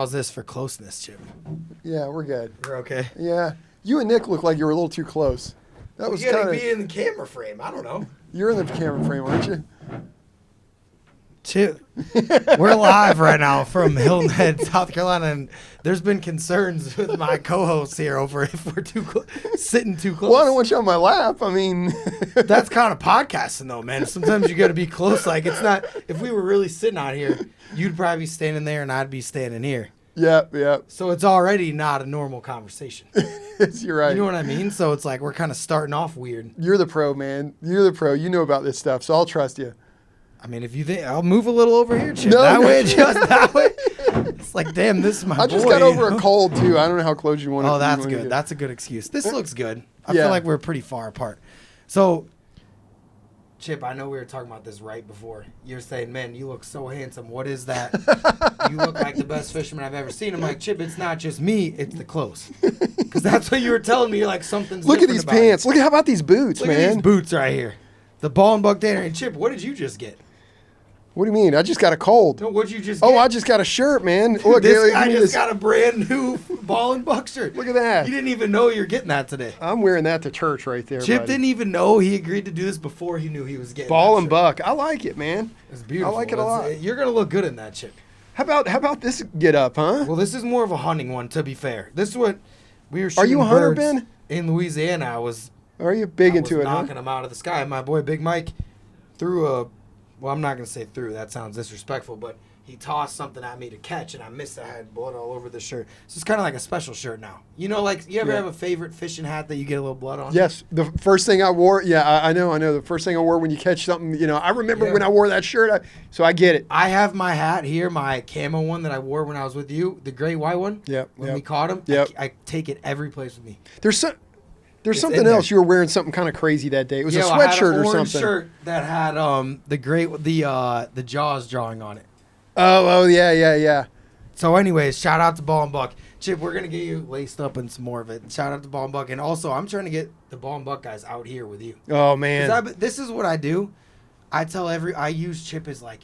How's this for closeness, Chip? Yeah, we're good. We're okay. Yeah. You and Nick look like you were a little too close. That was You gotta kind of. be in the camera frame. I don't know. You're in the camera frame, aren't you? Chip, we're live right now from Hilton Head, South Carolina, and there's been concerns with my co-hosts here over if we're sitting too close. Well, I don't want you on my lap. I mean, that's kind of podcasting, though, man. Sometimes you got to be close. Like, it's not. If we were really sitting out here, you'd probably be standing there, and I'd be standing here. Yeah. So it's already not a normal conversation. You're right. You know what I mean? So it's like we're kind of starting off weird. You're the pro, man. You're the pro. You know about this stuff, so I'll trust you. I mean, if you think I'll move a little over here, Chip. No, that no. way, just that way. It's like, damn, this is my boy. I just got over a cold too. I don't know how close you want to. Oh, that's good. That's a good excuse. This looks good. I Yeah. feel like we're pretty far apart. So, Chip, I know we were talking about this right before. You're saying, man, you look so handsome. What is that? You look like the best fisherman I've ever seen. I'm like, Chip, it's not just me. It's the clothes. Because that's what you were telling me. You're like, something's Look at different these about pants. you. Look at how about these boots, Look man. at these boots right here. The ball and buck dinner. And Chip, what did you just get? What do you mean? I just got a cold. No, what'd you just get? Oh, I just got a shirt, man. Look, This here, guy give me just this. got a brand new ball and buck shirt. Look at that. You didn't even know you're getting that today. I'm wearing that to church right there. Chip buddy. didn't even know he agreed to do this before he knew he was getting Ball that and shirt. buck. I like it, man. It's beautiful. I like it a lot. You're gonna look good in that, Chip. How about this get up, huh? Well, this is more of a hunting one, to be fair. This is what we were Are shooting you a hunter, birds Ben? in Louisiana. I was Are you big into it, huh? knocking them out of the sky. My boy Big Mike threw a. Well, I'm not gonna say threw. That sounds disrespectful, but he tossed something at me to catch, and I missed. I had blood all over the shirt. So it's kind of like a special shirt now. You know, like you ever Yeah. have a favorite fishing hat that you get a little blood on? Yes, the first thing I wore. Yeah, I know. The first thing I wore when you catch something. You know, I remember Yeah. when I wore that shirt. So I get it. I have my hat here, my camo one that I wore when I was with you, the gray white one. Yep, When yep. we caught him, Yep. I take it every place with me. There's It's something in there. else. You were wearing something kind of crazy that day. It was a I had sweatshirt an or orange something. shirt that had the Jaws drawing on it. Oh yeah. So, anyways, shout out to Ball and Buck. Chip, we're gonna get you laced up in some more of it. Shout out to Ball and Buck, and also I'm trying to get the Ball and Buck guys out here with you. Oh man. 'Cause this is what I do. I use Chip as like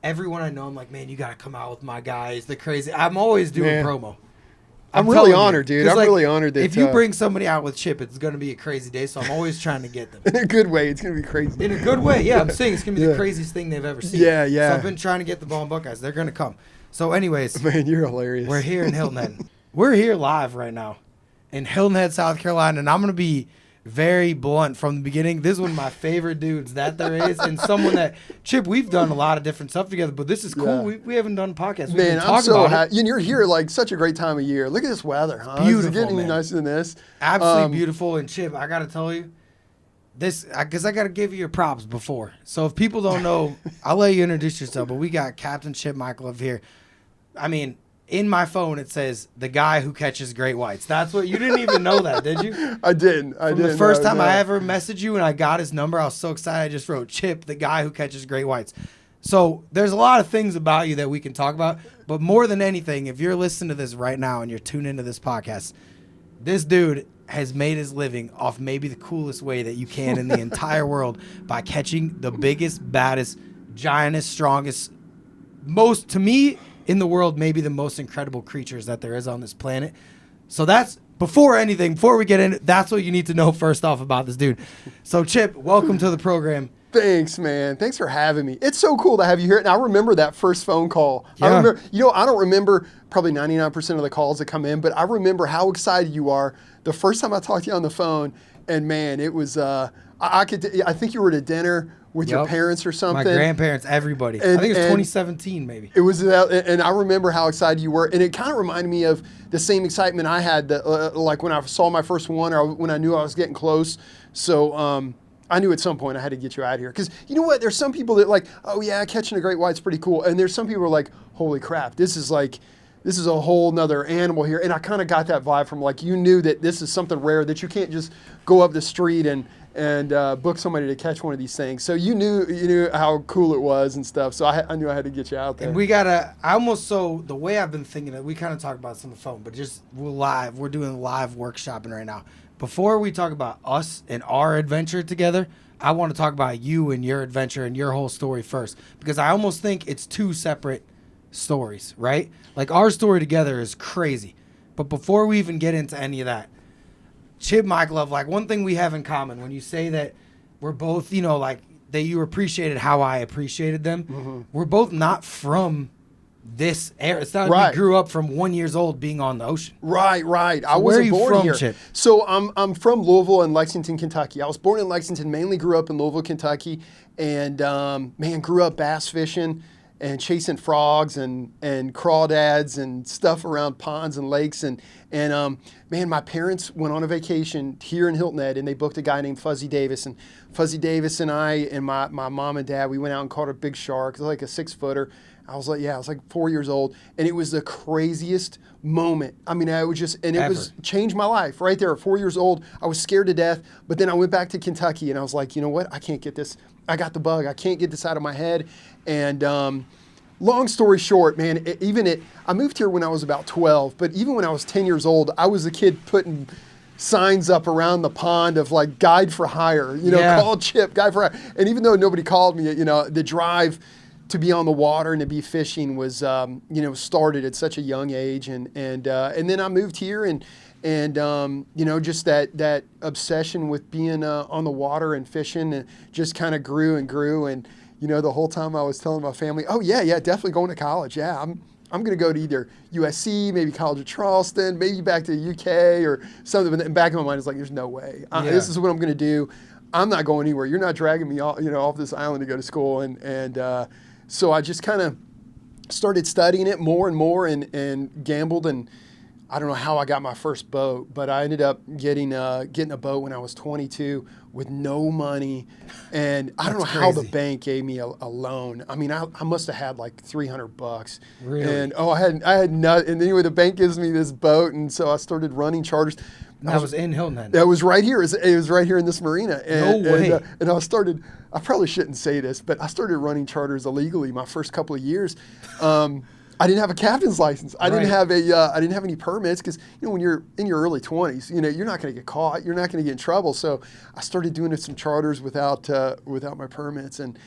everyone I know. I'm like, man, you gotta come out with my guys. The crazy. I'm always doing Man. promo. I'm telling really you. honored, dude. 'Cause, I'm like, really honored that if you bring somebody out with Chip, it's gonna be a crazy day. So I'm always trying to get them. in a good way. It's gonna be crazy. In a good way, yeah. I'm saying it's gonna be Yeah. the craziest thing they've ever seen. Yeah. So I've been trying to get the Ball and Buck guys. They're gonna come. So, anyways, Man, you're hilarious. we're here in Hilton Head. We're here live right now in Hilton Head, South Carolina, and I'm gonna be very blunt from the beginning. This is one of my favorite dudes that there is, and someone that Chip. We've done a lot of different stuff together, but this is cool. Yeah. We haven't done podcasts. We've Man, been I'm talking so about it. happy. You're here like such a great time of year. Look at this weather, huh? Beautiful, Is it getting any man. nicer than this? Absolutely beautiful. And Chip, I gotta tell you, this because I gotta give you your props before. So if people don't know, I'll let you introduce yourself. But we got Captain Chip Michalove here. I mean, in my phone it says the guy who catches great whites. That's what you didn't even know that, did you? I didn't. I From didn't. the first no, time no. I ever messaged you and I got his number, I was so excited. I just wrote Chip, the guy who catches great whites. So there's a lot of things about you that we can talk about. But more than anything, if you're listening to this right now and you're tuned into this podcast, this dude has made his living off maybe the coolest way that you can in the entire world by catching the biggest, baddest, giantest, strongest, most, to me, in the world, maybe the most incredible creatures that there is on this planet. So that's, before anything, before we get in, that's what you need to know first off about this dude. So Chip, welcome to the program. Thanks, man. Thanks for having me. It's so cool to have you here. And I remember that first phone call. Yeah. I remember, I don't remember probably 99% of the calls that come in, but I remember how excited you are the first time I talked to you on the phone. And man, it was, I think you were at a dinner with your Yep. parents or something. My grandparents, everybody. I And- think it was and- 2017 maybe. It was, and I remember how excited you were, and it kind of reminded me of the same excitement I had, that, like when I saw my first one, or when I knew I was getting close. So I knew at some point I had to get you out here, because you know what? There's some people that like, oh yeah, catching a great white's pretty cool, and there's some people who are like, holy crap, this is a whole nother animal here, and I kind of got that vibe from like you knew that this is something rare that you can't just go up the street and book somebody to catch one of these things. So you knew how cool it was and stuff. So I knew I had to get you out there. And the way I've been thinking it, we kind of talked about this on the phone, but we're doing live workshopping right now. Before we talk about us and our adventure together, I want to talk about you and your adventure and your whole story first, because I almost think it's two separate stories, right? Like our story together is crazy. But before we even get into any of that, Chip Michalove, like one thing we have in common when you say that we're both, you know, like that you appreciated how I appreciated them. We're both not from this era. It's not like we grew up from 1 year old being on the ocean. Right. So I wasn't born from, here. Chip? So I'm from Louisville and Lexington, Kentucky. I was born in Lexington, mainly grew up in Louisville, Kentucky, and man, grew up bass fishing and chasing frogs and crawdads and stuff around ponds and lakes and man, my parents went on a vacation here in Hilton Head and they booked a guy named Fuzzy Davis, and Fuzzy Davis and I and my mom and dad, we went out and caught a big shark. It was like a 6-footer. I was like 4 years old, and it was the craziest moment. I mean, I was just, and it was changed my life right there at 4 years old. I was scared to death, but then I went back to Kentucky and I was like, you know what? I can't get this. I got the bug. I can't get this out of my head. And long story short, man, I moved here when I was about 12, but even when I was 10 years old, I was a kid putting signs up around the pond of like guide for hire, you know, call Chip, guide for hire. And even though nobody called me, you know, the drive to be on the water and to be fishing was, you know, started at such a young age. And then I moved here and you know, just that obsession with being on the water and fishing and just kind of grew and grew. And, you know, the whole time I was telling my family, oh yeah, definitely going to college. Yeah, I'm going to go to either USC, maybe College of Charleston, maybe back to the UK or something. But in the back of my mind, it's like, there's no way. This is what I'm going to do. I'm not going anywhere. You're not dragging me off, you know, off this island to go to school. And so I just kind of started studying it more and more and gambled. And I don't know how I got my first boat, but I ended up getting a boat when I was 22 with no money. And I don't know how the bank gave me a loan. I mean, I must have had like $300. Really? And I had nothing. And anyway, the bank gives me this boat. And so I started running charters. That was in Hilton Head. That was right here. It was right here in this marina. And, no way. And I probably shouldn't say this, but I started running charters illegally my first couple of years. I didn't have a captain's license. I didn't have any permits because, you know, when you're in your early 20s, you know, you're not going to get caught. You're not going to get in trouble. So I started doing some charters without my permits. And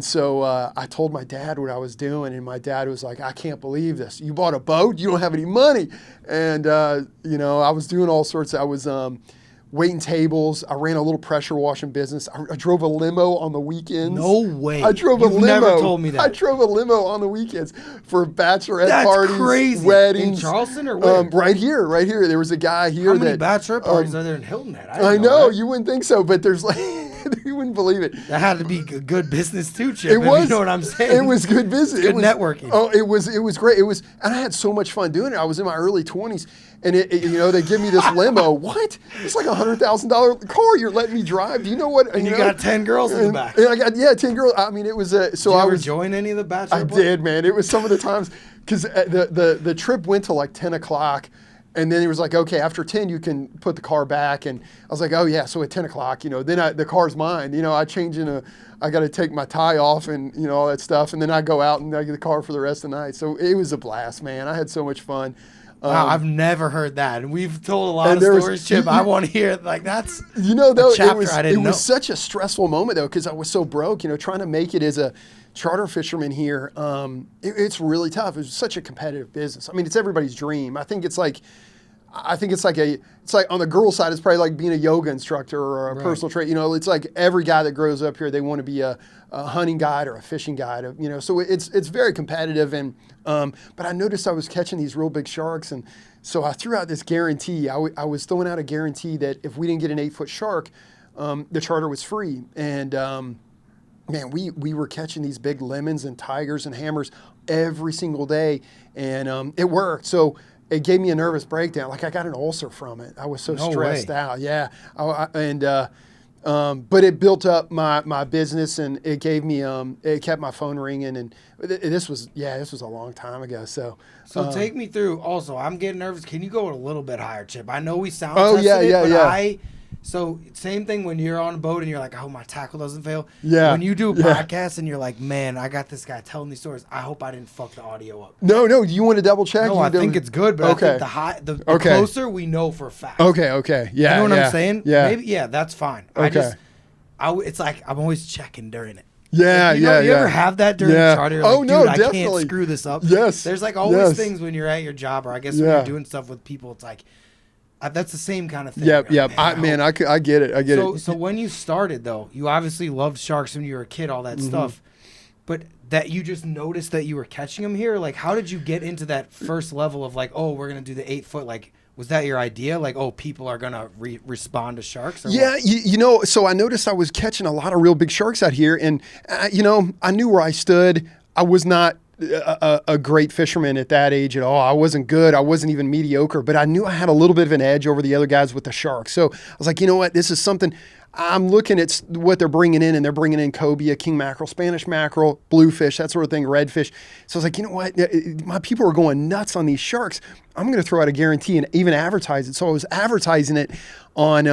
so I told my dad what I was doing, and my dad was like, I can't believe this. You bought a boat? You don't have any money. And, you know, I was doing all sorts. I was waiting tables. I ran a little pressure washing business. I drove a limo on the weekends. No way. I drove a limo. Never told me that. I drove a limo on the weekends for bachelorette That's parties, crazy. weddings. In Charleston or where? Right here. There was a guy here. How many bachelorette parties are there in Hilton Head? I know. You wouldn't think so, but there's like, you wouldn't believe it. That had to be good business too, Chip. It was. You know what I'm saying? It was good business. Good networking. Oh, it was great. And I had so much fun doing it. I was in my early 20s, and you know, they give me this limo. What? It's like $100,000 car you're letting me drive. Do you know what? And you got 10 girls in the back. And I got 10 girls. I mean, it was so Did you I ever was join any of the bachelor? I did, man. It was some of the times because the trip went to like 10 o'clock. And then he was like, okay, after 10, you can put the car back. And I was like, oh, yeah. So at 10 o'clock, you know, then the car's mine. You know, I got to take my tie off and, you know, all that stuff. And then I go out and I get the car for the rest of the night. So it was a blast, man. I had so much fun. Wow, I've never heard that. And we've told a lot of stories, Chip. I want to hear it. Like, that's a chapter I didn't know. It was such a stressful moment, though, because I was so broke, you know, trying to make it as a charter fisherman here. It's really tough. It's such a competitive business. I mean, it's everybody's dream. I think it's like on the girl side, it's probably like being a yoga instructor or a personal trainer. You know, it's like every guy that grows up here, they want to be a hunting guide or a fishing guide. You know, so it's very competitive. And but I noticed I was catching these real big sharks, and so I threw out this guarantee. I was throwing out a guarantee that if we didn't get an 8-foot shark, the charter was free. And man, we were catching these big lemons and tigers and hammers every single day, and it worked. So it gave me a nervous breakdown. Like I got an ulcer from it. I was so stressed out. Yeah. But it built up my business, and it gave me, it kept my phone ringing. And this was a long time ago. So take me through. Also, I'm getting nervous. Can you go a little bit higher, Chip? I know we sound So same thing when you're on a boat and you're like, I hope my tackle doesn't fail. Yeah. When you do a podcast and you're like, man, I got this guy telling these stories. I hope I didn't fuck the audio up. No. Do you want to double check? No, I think it's good, but I think the closer we know for a fact. Okay. Yeah. You know what I'm saying? Yeah. Maybe, that's fine. Okay. It's like I'm always checking during it. Yeah, Like, you ever have that during a charter? You're Oh, like, no, dude, I definitely. can't screw this up. Yes. There's like always Yes. things when you're at your job, or I guess when Yeah. you're doing stuff with people, it's like, that's the same kind of thing. Yep, You're yep. like, I get it. I get it. So when you started, though, you obviously loved sharks when you were a kid, all that Mm-hmm. stuff. But that you just noticed that you were catching them here? Like, how did you get into that first level of like, oh, we're going to do the 8 foot? Like, was that your idea? Like, oh, people are going to respond to sharks? Or Yeah, what? you know, so I noticed I was catching a lot of real big sharks out here. And, you know, I knew where I stood. I was not a great fisherman at that age at all. I wasn't good. I wasn't even mediocre, but I knew I had a little bit of an edge over the other guys with the sharks. So I was like, you know what? This is something. I'm looking at what they're bringing in, and they're bringing in cobia, king mackerel, Spanish mackerel, bluefish, that sort of thing, redfish. So I was like, you know what? My people are going nuts on these sharks. I'm going to throw out a guarantee and even advertise it. So I was advertising it on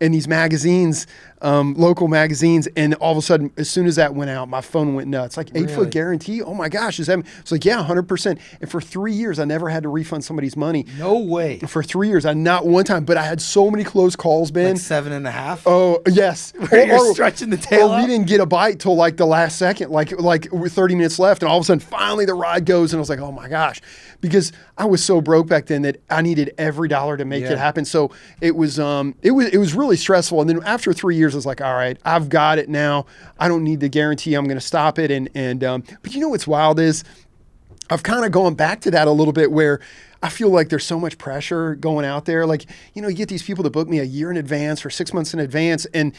in these magazines, local magazines, and all of a sudden, as soon as that went out, my phone went nuts. Like 8 foot Really? guarantee? Oh my gosh! It's like, yeah, 100%. And for 3 years, I never had to refund somebody's money. No way. For 3 years, I not one time, but I had so many close calls, Ben. Like 7.5? Oh yes, Where you're stretching the tail or we out? didn't get a bite till like the last second, like with 30 minutes left, and all of a sudden, finally the ride goes, and I was like, oh my gosh, because I was so broke back then that I needed every dollar to make Yeah. it happen. So it was really stressful. And then after 3 years, I was like, all right, I've got it now. I don't need the guarantee. I'm going to stop it. But you know what's wild is I've kind of gone back to that a little bit where I feel like there's so much pressure going out there. Like, you know, you get these people to book me a year in advance or 6 months in advance, and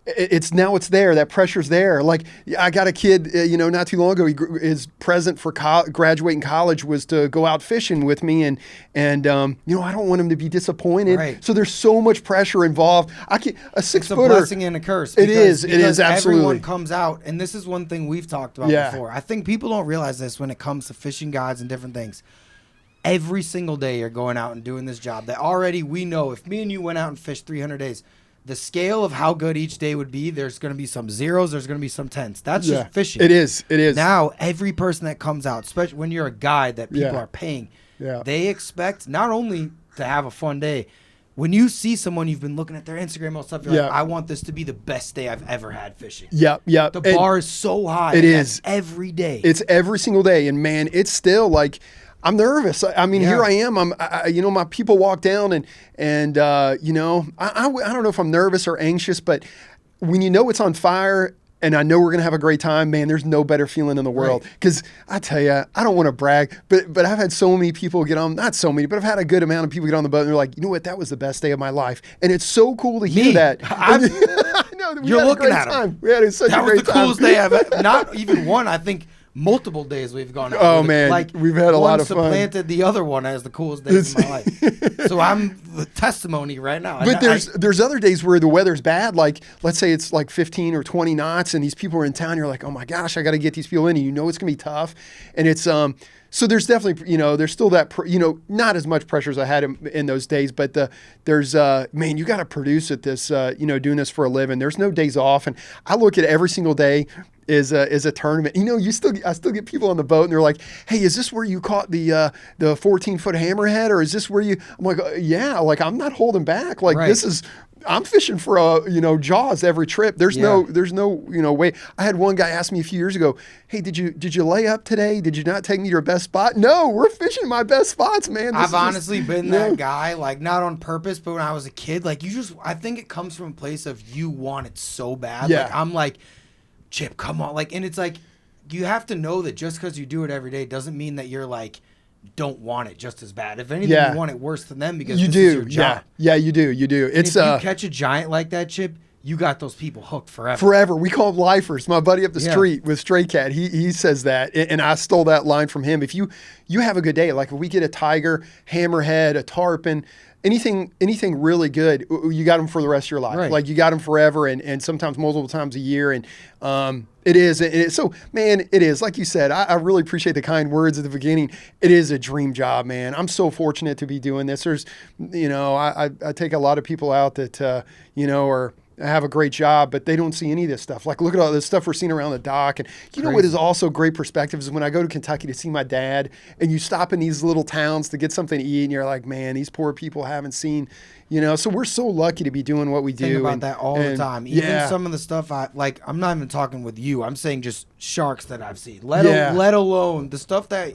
it's there. That pressure's there. Like, I got a kid, you know, not too long ago. His present for graduating college was to go out fishing with me, and you know, I don't want him to be disappointed. Right. So there's so much pressure involved. A 6 It's a footer. blessing and a curse. It is absolutely. Everyone comes out, and this is one thing we've talked about Yeah. before. I think people don't realize this when it comes to fishing guides and different things. Every single day you're going out and doing this job that already we know if me and you went out and fished 300 days, the scale of how good each day would be, there's going to be some zeros, there's going to be some tens. That's just fishing. It is. Now, every person that comes out, especially when you're a guide that people Yeah. are paying, Yeah. they expect not only to have a fun day, when you see someone you've been looking at their Instagram and stuff, you're like, Yeah. I want this to be the best day I've ever had fishing. Yep. The bar is so high. It and is. that's every day. It's every single day, and man, it's still like I'm nervous. I mean, Yeah. here I am. You know, my people walk down, and you know, I don't know if I'm nervous or anxious, but when you know it's on fire. And I know we're gonna have a great time, man. There's no better feeling in the world. Right. Because I tell you, I don't want to brag, but I've had so many people get on. Not so many, but I've had a good amount of people get on the boat, and they're like, you know what? That was the best day of my life, and it's so cool to hear Me. that. I know. We You're had a looking great at 'em. time. We had such that a was great the time. coolest day I've ever, not even one, I think multiple days we've gone out. Oh, with it. man, like we've had a lot of fun. One supplanted the other one as the coolest days of my life. So I'm the testimony right now. But there's other days where the weather's bad. Like, let's say it's like 15 or 20 knots, and these people are in town. You're like, oh my gosh, I got to get these people in. And you know it's gonna be tough, and it's So there's definitely, you know, there's still that, you know, not as much pressure as I had in those days, but there's, man, you got to produce at this, you know, doing this for a living. There's no days off, and I look at every single day is a tournament. You know, I still get people on the boat, and they're like, "Hey, is this where you caught the 14-foot hammerhead, or is this where you?" I'm like, "Yeah, like I'm not holding back. Like Right. this is." I'm fishing for you know, Jaws every trip. There's no you know, way. I had one guy ask me a few years ago, "Hey, did you lay up today? Did you not take me to your best spot?" No, we're fishing my best spots, man. I've honestly been that guy, like not on purpose, but when I was a kid, like I think it comes from a place of you want it so bad. Yeah. Like I'm like, Chip, come on. Like, and it's like, you have to know that just because you do it every day doesn't mean that you're like, don't want it just as bad. If anything, you want it worse than them because you this do. is your job. Yeah, you do. You do. And It's if you catch a giant like that, Chip, you got those people hooked forever. Forever. We call them lifers. My buddy up the Yeah. street with Stray Cat, he says that, and I stole that line from him. If you have a good day, like if we get a tiger, hammerhead, a tarpon, anything really good, you got them for the rest of your life. Right. Like you got them forever, and sometimes multiple times a year. And it is. So, man, it is. Like you said, I really appreciate the kind words at the beginning. It is a dream job, man. I'm so fortunate to be doing this. There's, you know, I take a lot of people out that, you know, are have a great job, but they don't see any of this stuff. Like, look at all this stuff we're seeing around the dock. And you know what is also great perspective is when I go to Kentucky to see my dad, and you stop in these little towns to get something to eat, and you're like, man, these poor people haven't seen, you know. So we're so lucky to be doing what we do. Think about that all the time. Even some of the stuff I'm not even talking with you. I'm saying just sharks that I've seen. Let alone the stuff that.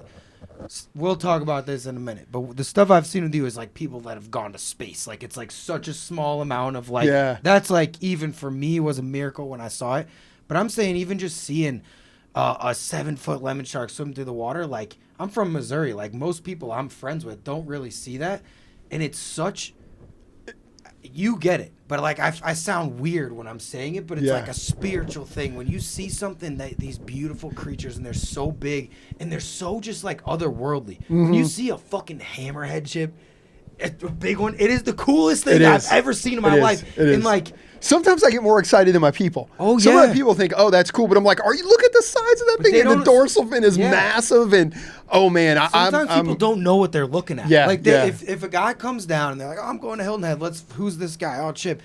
We'll talk about this in a minute, but the stuff I've seen with you is like people that have gone to space. Like it's like such a small amount of like that's like even for me was a miracle when I saw it. But I'm saying even just seeing a 7-foot lemon shark swim through the water. Like I'm from Missouri. Like most people I'm friends with don't really see that, and it's such. You get it, but like I sound weird when I'm saying it, but it's like a spiritual thing when you see something that these beautiful creatures and they're so big and they're so just like otherworldly. When you see a fucking hammerhead chip, a big one, it is the coolest thing I've ever seen in my life. And like sometimes I get more excited than my people. Oh Some of my people think, oh, that's cool, but I'm like, are you look at the size of that thing? And the dorsal fin is massive, and oh man, sometimes people don't know what they're looking at. Yeah, like if a guy comes down and they're like, oh, I'm going to Hilton Head. Who's this guy? Oh, Chip.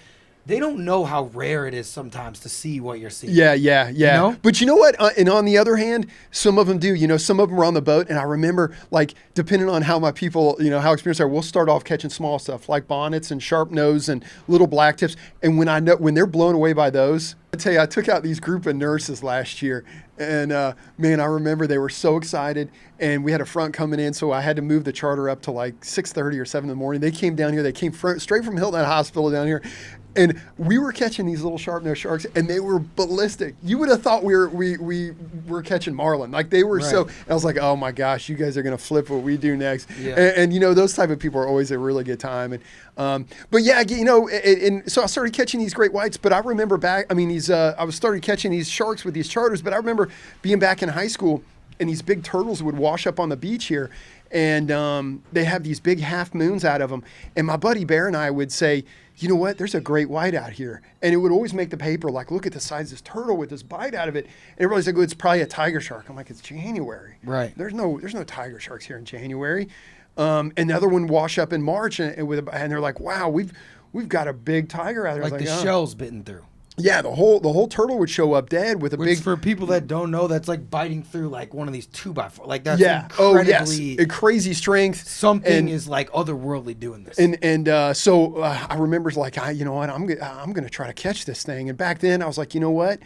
They don't know how rare it is sometimes to see what you're seeing. Yeah. You know? But you know what? And on the other hand, some of them do. You know, some of them are on the boat, and I remember, like, depending on how my people, you know, how experienced they are, we'll start off catching small stuff like bonnets and sharp nose and little black tips. And when they're blown away by those, I tell you, I took out these group of nurses last year, and man, I remember they were so excited, and we had a front coming in, so I had to move the charter up to like 6:30 or 7 in the morning. They came down here. They came straight from Hilton Head Hospital down here. And we were catching these little sharp-nosed sharks, and they were ballistic. You would have thought we were catching marlin. Like, they were so – I was like, oh, my gosh, you guys are going to flip what we do next. Yeah. And, you know, those type of people are always a really good time. And but, yeah, you know, and so I started catching these great whites. But I remember back – I mean, I was started catching these sharks with these charters. But I remember being back in high school, and these big turtles would wash up on the beach here. And they have these big half moons out of them. And my buddy Bear and I would say – you know what, there's a great white out here. And it would always make the paper like, look at the size of this turtle with this bite out of it. And everybody's like, oh, it's probably a tiger shark. I'm like, it's January. Right. There's no tiger sharks here in January. And the other one wash up in March, and they're like, wow, we've got a big tiger out there. Like the shell's bitten through. Yeah, the whole turtle would show up dead with a big. For people that don't know, that's like biting through like one of these 2x4. Like that's incredibly a crazy strength. Something is like otherworldly doing this. So I remember like you know what, I'm gonna try to catch this thing. And back then I was like, you know what,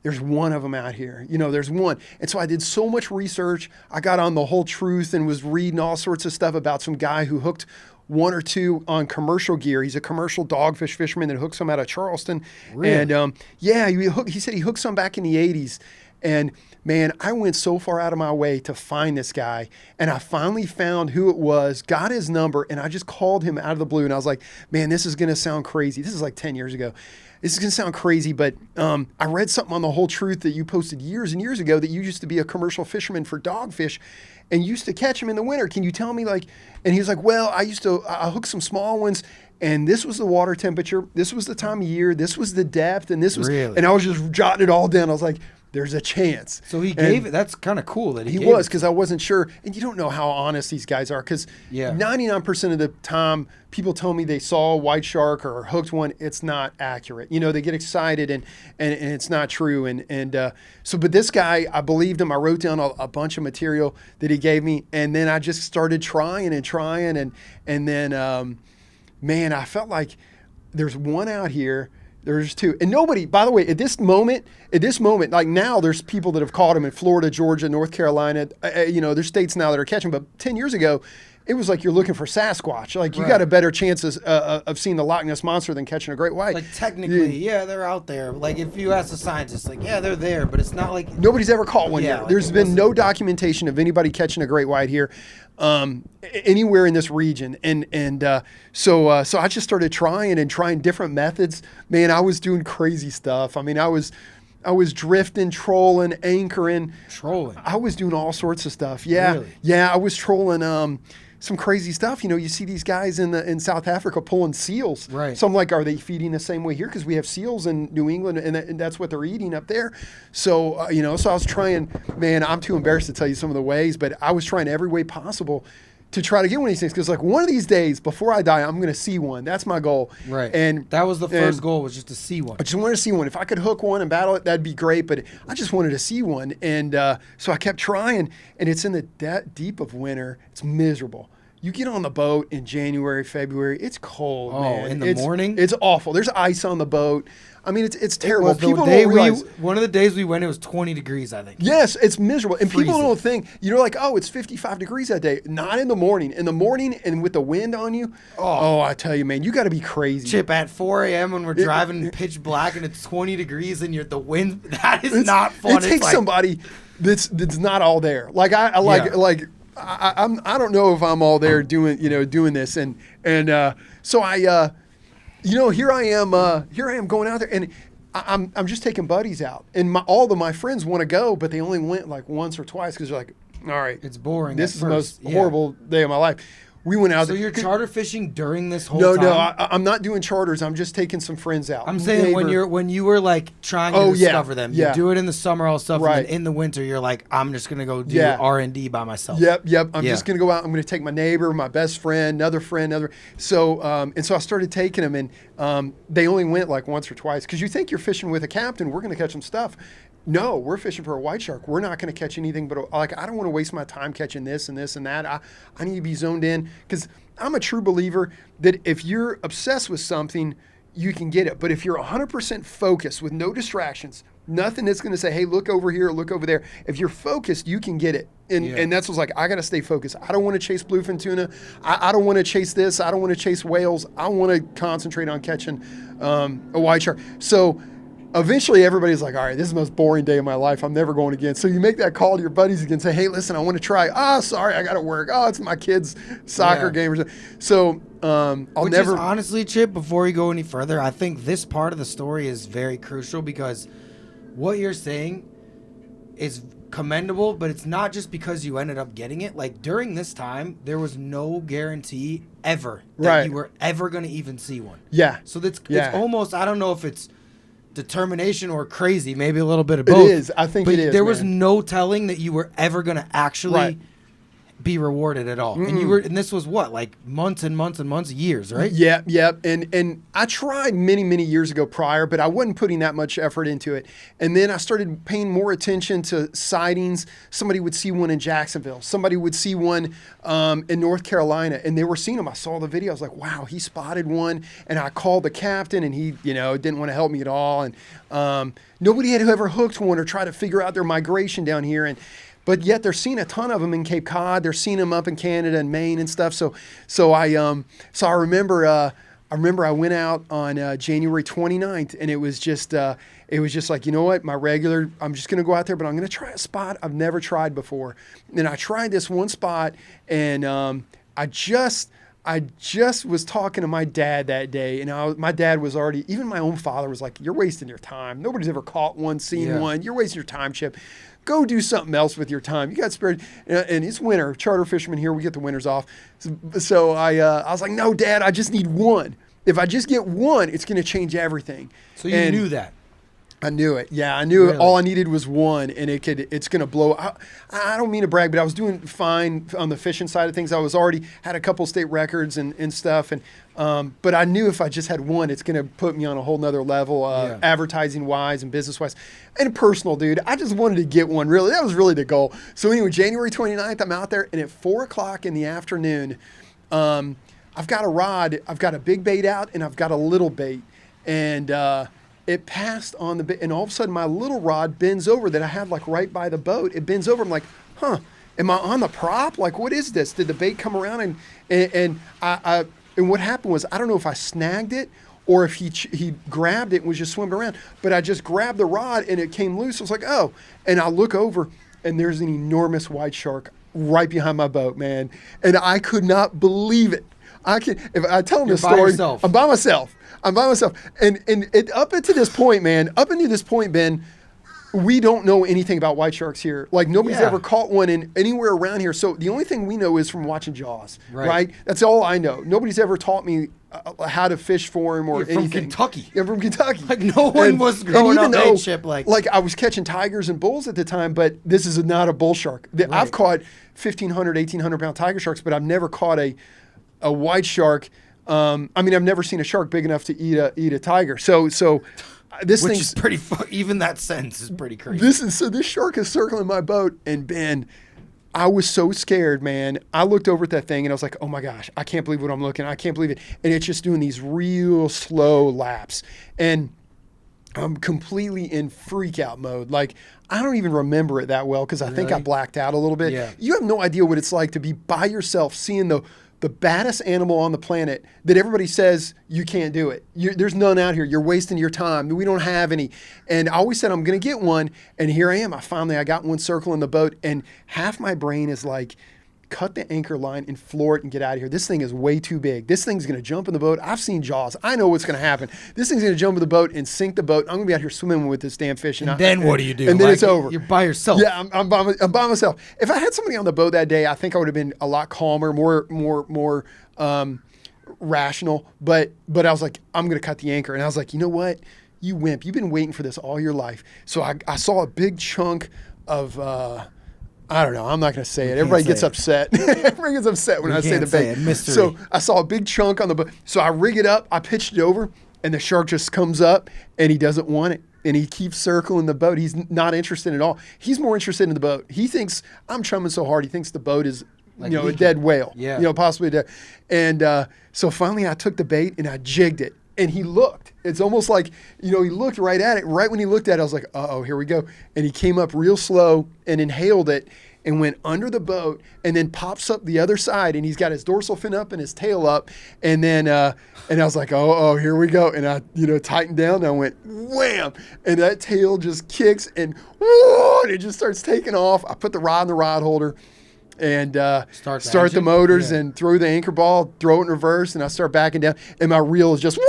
there's one of them out here. You know, there's one. And so I did so much research. I got on The Whole Truth and was reading all sorts of stuff about some guy who hooked one or two on commercial gear. He's a commercial dogfish fisherman that hooks them out of Charleston. Really? And he said he hooked some back in the 80s. And man, I went so far out of my way to find this guy. And I finally found who it was, got his number, and I just called him out of the blue. And I was like, man, this is going to sound crazy. This is like 10 years ago. This is going to sound crazy, but I read something on The Whole Truth that you posted years and years ago that you used to be a commercial fisherman for dogfish and used to catch them in the winter. Can you tell me, like, and he was like, well, I hooked some small ones, and this was the water temperature, this was the time of year, this was the depth, and this was, and I was just jotting it all down. I was like, there's a chance. So he gave it. That's kind of cool that he was, because I wasn't sure. And you don't know how honest these guys are, because 99% of the time people tell me they saw a white shark or hooked one. It's not accurate. You know, they get excited and it's not true. But this guy, I believed him. I wrote down a bunch of material that he gave me, and then I just started trying, and then man, I felt like there's one out here. There's two. And nobody, by the way, at this moment, like now there's people that have caught them in Florida, Georgia, North Carolina. You know, there's states now that are catching them. But 10 years ago, it was like you're looking for Sasquatch. Like you got a better chance of seeing the Loch Ness Monster than catching a great white. Like technically, they're out there. Like if you ask the scientists, like, they're there, but it's not like. Nobody's ever caught one yet. Like there's been no documentation of anybody catching a great white here anywhere in this region. So I just started trying different methods. Man, I was doing crazy stuff. I mean, I was drifting, trolling, anchoring. Trolling? I was doing all sorts of stuff. Yeah. Really? Yeah, I was trolling some crazy stuff. You know, you see these guys in South Africa pulling seals. Right. So I'm like, are they feeding the same way here? Because we have seals in New England, and that's what they're eating up there. So, so I was trying, man, I'm too embarrassed to tell you some of the ways, but I was trying every way possible to try to get one of these things, because like one of these days before I die, I'm going to see one. That's my goal. Right. And that was the first goal, was just to see one. I just wanted to see one. If I could hook one and battle it, that'd be great. But I just wanted to see one. And so I kept trying. And it's in the deep of winter. It's miserable. You get on the boat in January, February, it's cold, man. In the morning? It's awful. There's ice on the boat. I mean, it's terrible. People don't realize. One of the days we went, it was 20 degrees, I think. Yes, it's miserable. And Freezing. people don't think, you're like, oh, it's 55 degrees that day. Not in the morning. In the morning and with the wind on you, oh I tell you, man, you got to be crazy. Chip, at 4 a.m. when we're driving pitch black and it's 20 degrees and the wind, that is not fun. It takes somebody that's not all there. Like, I don't know if I'm all there doing this. And so I, here I am going out there, and I'm just taking buddies out, and all of my friends want to go, but they only went like once or twice because they're like, all right, it's boring. This is the most horrible day of my life. We went out. So you're charter fishing during this whole time? No, I'm not doing charters. I'm just taking some friends out. I'm saying when you were like trying to discover them, you do it in the summer, all stuff, right. And then in the winter, you're like, I'm just gonna go do R&D by myself. Yep. I'm just gonna go out. I'm gonna take my neighbor, my best friend, another friend, So so I started taking them, and they only went like once or twice, because you think you're fishing with a captain, we're gonna catch some stuff. No, we're fishing for a white shark. We're not going to catch anything but I don't want to waste my time catching this and this and that. I need to be zoned in, because I'm a true believer that if you're obsessed with something, you can get it. But if you're 100% focused with no distractions, nothing that's going to say, hey, look over here, look over there. If you're focused, you can get it. And that's what's like, I got to stay focused. I don't want to chase bluefin tuna. I don't want to chase this. I don't want to chase whales. I want to concentrate on catching a white shark. So eventually everybody's like, all right, this is the most boring day of my life. I'm never going again. So you make that call to your buddies again, say, hey, listen, I want to try. Oh, sorry, I got to work. Oh, it's my kid's soccer game. So Which is honestly, Chip, before we go any further, I think this part of the story is very crucial, because what you're saying is commendable, but it's not just because you ended up getting it. Like, during this time, there was no guarantee ever that you were ever going to even see one. Yeah. So it's almost, I don't know if it's determination or crazy, maybe a little bit of both. It is. I think it is. There was no telling that you were ever going to actually be rewarded at all. Mm-mm. And this was what, like months and months and months, years, right? Yeah. And I tried many years ago prior, but I wasn't putting that much effort into it. And then I started paying more attention to sightings. Somebody would see one in Jacksonville. Somebody would see one in North Carolina, and they were seeing them. I saw the video. I was like, wow, he spotted one. And I called the captain, and he, didn't want to help me at all. And nobody had ever hooked one or tried to figure out their migration down here. But yet they're seeing a ton of them in Cape Cod. They're seeing them up in Canada and Maine and stuff. So I remember I went out on January 29th, and it was just like, you know what, I'm just going to go out there, but I'm going to try a spot I've never tried before. And I tried this one spot, and I just was talking to my dad that day, and my dad was already, even my own father was like, you're wasting your time. Nobody's ever caught one, seen one. You're wasting your time, Chip. Go do something else with your time. You got spare, and it's winter. Charter fishermen here, we get the winters off. So I was like, no, Dad, I just need one. If I just get one, it's going to change everything. So you knew that. I knew it. Yeah, I knew it. All I needed was one, and it's going to blow. I don't mean to brag, but I was doing fine on the fishing side of things. I was already had a couple state records and stuff, and but I knew if I just had one, it's going to put me on a whole nother level, advertising wise and business wise, and personal, dude. I just wanted to get one. Really, that was really the goal. So anyway, January 29th, I'm out there, and at 4:00 in the afternoon, I've got a rod, I've got a big bait out, and I've got a little bait, and it passed on the bait, and all of a sudden my little rod bends over that I had like right by the boat. It bends over. I'm like, huh, am I on the prop? Like, what is this? Did the bait come around? And what happened was, I don't know if I snagged it or if he grabbed it and was just swimming around, but I just grabbed the rod and it came loose. I was like, oh, and I look over and there's an enormous white shark right behind my boat, man. And I could not believe it. If I tell them the story, I'm by myself. And up into this point, Ben, we don't know anything about white sharks here. Like nobody's Yeah. ever caught one in anywhere around here. So the only thing we know is from watching Jaws, right? That's all I know. Nobody's ever taught me how to fish for him or You're from anything. Kentucky. Yeah, from Kentucky. Like no one was growing up in Chip like I was catching tigers and bulls at the time, but this is not a bull shark. I've caught 1,500, 1,800 pound tiger sharks, but I've never caught a white shark. I mean, I've never seen a shark big enough to eat a tiger. So this which thing's is pretty. Even that sentence is pretty crazy. This shark is circling my boat, and Ben, I was so scared, man. I looked over at that thing and I was like, oh my gosh, I can't believe what I'm looking at. I can't believe it. And it's just doing these real slow laps. And I'm completely in freak out mode. Like, I don't even remember it that well because I think I blacked out a little bit. Yeah. You have no idea what it's like to be by yourself seeing the baddest animal on the planet that everybody says you can't do it. There's none out here. You're wasting your time. We don't have any. And I always said I'm going to get one. And here I am. I got one circling the boat. And half my brain is like, cut the anchor line and floor it and get out of here. This thing is way too big. This thing's going to jump in the boat. I've seen Jaws. I know what's going to happen. This thing's going to jump in the boat and sink the boat. I'm going to be out here swimming with this damn fish. And then what do you do? And then it's over. You're by yourself. Yeah, I'm by myself. If I had somebody on the boat that day, I think I would have been a lot calmer, more rational. But I was like, I'm going to cut the anchor. And I was like, you know what? You wimp. You've been waiting for this all your life. So I saw a big chunk of... I don't know. I'm not going to say it. Everybody gets upset. Everybody gets upset when I say the bait. Mystery. So I saw a big chunk on the boat. So I rig it up. I pitched it over, and the shark just comes up, and he doesn't want it. And he keeps circling the boat. He's not interested at all. He's more interested in the boat. He thinks I'm chumming so hard. He thinks the boat is, like a dead whale. Yeah. Possibly dead. And so finally I took the bait, and I jigged it. And he looked. It's almost like, he looked right at it. Right when he looked at it, I was like, uh-oh, here we go. And he came up real slow and inhaled it and went under the boat and then pops up the other side. And he's got his dorsal fin up and his tail up. And then, and I was like, oh, here we go. And I, tightened down and I went wham. And that tail just kicks and whoa, and it just starts taking off. I put the rod in the rod holder and start the motors and throw the anchor ball, throw it in reverse, and I start backing down, and my reel is just,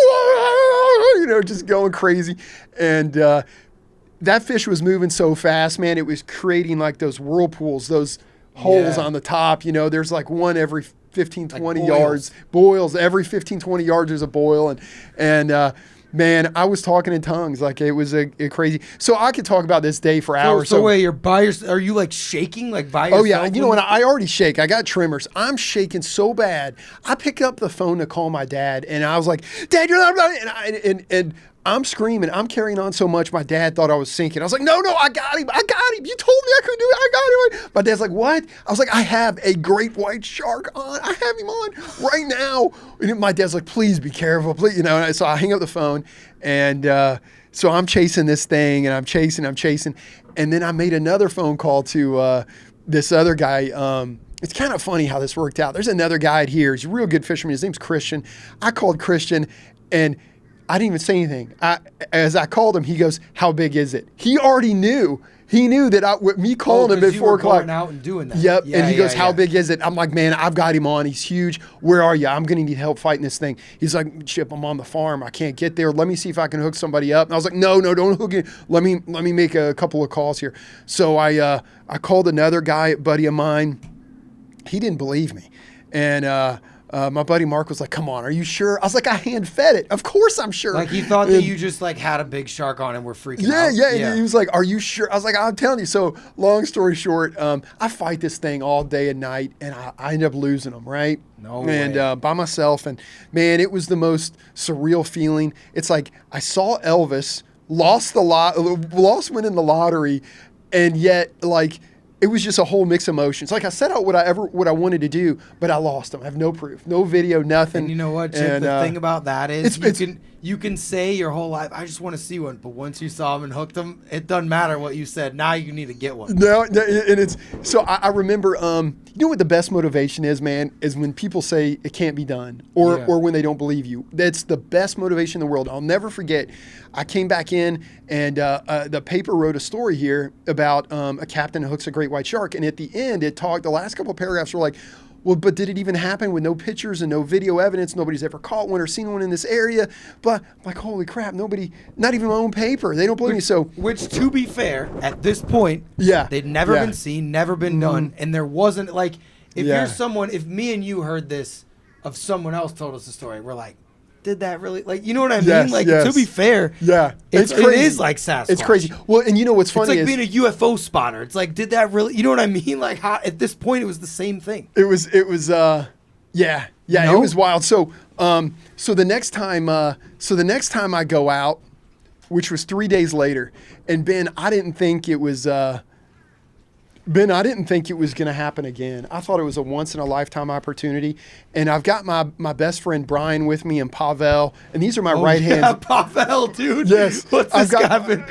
just going crazy. And that fish was moving so fast, man, it was creating like those whirlpools, those holes on the top. There's like one every 15, 20 yards. Boils. Every 15, 20 yards there's a boil. And man, I was talking in tongues. Like it was a crazy. So I could talk about this day for hours. So wait, you're by yourself? Are you like shaking like by yourself? Oh yeah, and I already shake. I got tremors. I'm shaking so bad. I picked up the phone to call my dad, and I was like, "Dad, you're not." And I'm screaming. I'm carrying on so much. My dad thought I was sinking. I was like, "No, I got him. I got him. You told me I couldn't do it. I got him." My dad's like, "What?" I was like, "I have a great white shark on. I have him on right now." And my dad's like, "Please be careful, please." So I hang up the phone, and so I'm chasing this thing, and I'm chasing, and then I made another phone call to this other guy. It's kind of funny how this worked out. There's another guy here. He's a real good fisherman. His name's Christian. I called Christian, and I didn't even say anything. As I called him, he goes, "How big is it?" He already knew. He knew that with me calling him at 4 o'clock. Going out and doing that. Yep. And he goes, "How big is it?" I'm like, "Man, I've got him on. He's huge. Where are you? I'm going to need help fighting this thing." He's like, "Chip, I'm on the farm. I can't get there. Let me see if I can hook somebody up." And I was like, No, don't hook it. Let me make a couple of calls here. So I called another guy, a buddy of mine. He didn't believe me. And my buddy Mark was like, "Come on, are you sure?" I was like, "I hand fed it. Of course I'm sure." Like he thought that you just like had a big shark on and were freaking out. Yeah. And he was like, "Are you sure?" I was like, "I'm telling you." So long story short, I fight this thing all day and night, and I end up losing them, right? No way. And by myself. And man, it was the most surreal feeling. It's like I saw Elvis, lost winning the lottery, and yet like it was just a whole mix of emotions. Like I set out what I wanted to do, but I lost them. I have no proof, no video, nothing. And you know what, Chip? The thing about that is you can say your whole life, "I just want to see one," but once you saw them and hooked them, it doesn't matter what you said. Now you need to get one. No, and it's so I remember. You know what the best motivation is, man, is when people say it can't be done, or when they don't believe you. That's the best motivation in the world. I'll never forget. I came back in, and the paper wrote a story here about a captain who hooks a great white shark, and at the end, it talked. The last couple of paragraphs were like, well, but did it even happen with no pictures and no video evidence? Nobody's ever caught one or seen one in this area. But I'm like, holy crap, nobody, not even my own paper. They don't believe me. So, which, to be fair, at this point, they'd never been seen, never been done, and there wasn't like, if you're someone, if me and you heard this of someone else told us the story, we're like, did that really, like, you know what I mean? Like, to be fair, it's crazy. It is like Sasquatch. It's crazy. Well, and you know what's funny is, it's like being a UFO spotter. It's like, did that really, you know what I mean? Like, how, at this point, it was the same thing. It was, it was wild. So, so the next time I go out, which was 3 days later, and Ben, I didn't think it was going to happen again. I thought it was a once in a lifetime opportunity. And I've got my best friend Brian with me and Pavel, and these are my right hand. Yeah, Pavel, dude. Yes. What's this guy been?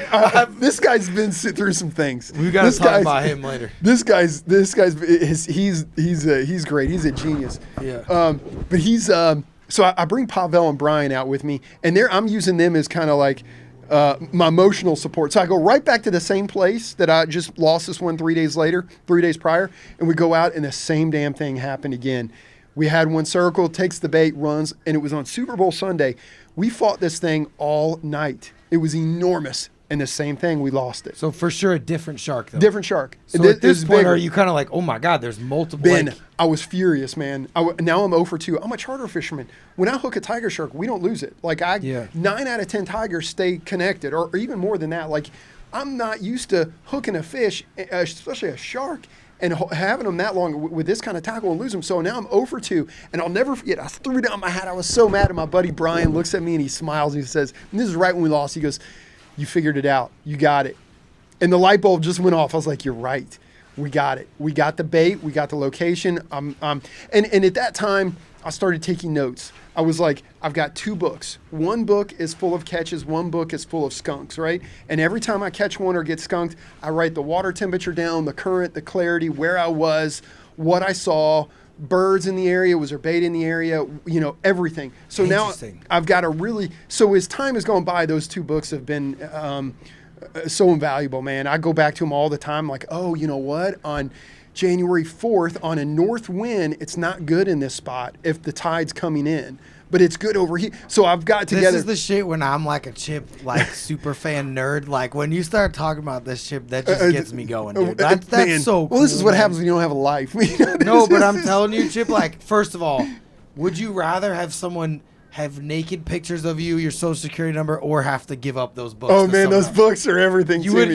This guy's been through some things. We got to talk about him later. He's great. He's a genius. Yeah. But he's so I bring Pavel and Brian out with me, and I'm using them as kind of like my emotional support. So I go right back to the same place that I just lost this one 3 days prior, and we go out and the same damn thing happened again. We had one circle, takes the bait, runs, and it was on Super Bowl Sunday. We fought this thing all night. It was enormous. And the same thing, we lost it. So for sure a different shark, though. Different shark. So at this point, are you kind of like, oh my God, there's multiple? Ben, I was furious, man. Now I'm 0 for 2. I'm a charter fisherman. When I hook a tiger shark, we don't lose it. Like 9 out of 10 tigers stay connected, or even more than that. Like I'm not used to hooking a fish, especially a shark, and having them that long with this kind of tackle and lose them. So now I'm 0 for 2, and I'll never forget, I threw down my hat. I was so mad, and my buddy Brian looks at me and he smiles and he says, and this is right when we lost, he goes, "You figured it out. You got it." And the light bulb just went off. I was like, "You're right. We got it. We got the bait. We got the location." And at that time, I started taking notes. I was like, I've got 2 books. One book is full of catches. One book is full of skunks, right? And every time I catch one or get skunked, I write the water temperature down, the current, the clarity, where I was, what I saw, birds in the area, was there bait in the area, everything. So now I've got so as time has gone by, those 2 books have been so invaluable, man. I go back to them all the time, like, oh, you know what? On January 4th, on a north wind, it's not good in this spot if the tide's coming in, but it's good over here. So I've got together. This is the shit when I'm like a Chip, like super fan nerd. Like when you start talking about this Chip, that just gets me going, dude. That's man, so cool. Well, this is what happens when you don't have a life. No, but I'm telling you, Chip, like, first of all, would you rather have someone have naked pictures of you, your social security number, or have to give up those books? Oh man, those books are everything. You would.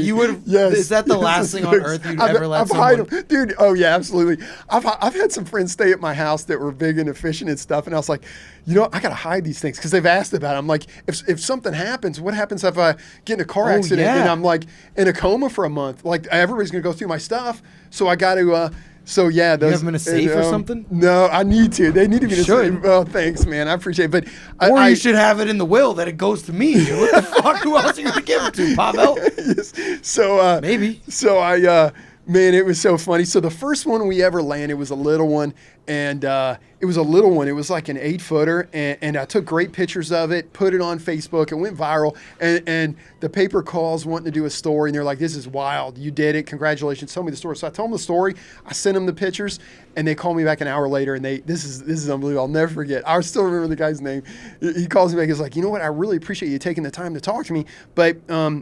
Yes. Is that the last thing on earth you'd ever let someone? Dude. Oh yeah, absolutely. I've had some friends stay at my house that were big into fishing and stuff, and I was like, I gotta hide these things because they've asked about it. I'm like, if something happens, what happens if I get in a car accident and I'm like in a coma for a month? Like everybody's gonna go through my stuff, so I got to. So yeah, those. You have them in a safe or something? No, I need to. They need to be in a safe. Oh, thanks, man. I appreciate it. But you should have it in the will that it goes to me. Dude. What the fuck? Who else are you gonna give it to, Pavel? Yes. So maybe. So man, it was so funny. So the first one we ever landed was a little one, and it was a little one. It was like an 8-footer, and I took great pictures of it, put it on Facebook. It went viral, and the paper calls wanting to do a story, and they're like, "This is wild. You did it. Congratulations. Tell me the story." So I told them the story. I sent them the pictures, and they called me back an hour later, and this is unbelievable. I'll never forget. I still remember the guy's name. He calls me back. He's like, "You know what? I really appreciate you taking the time to talk to me, but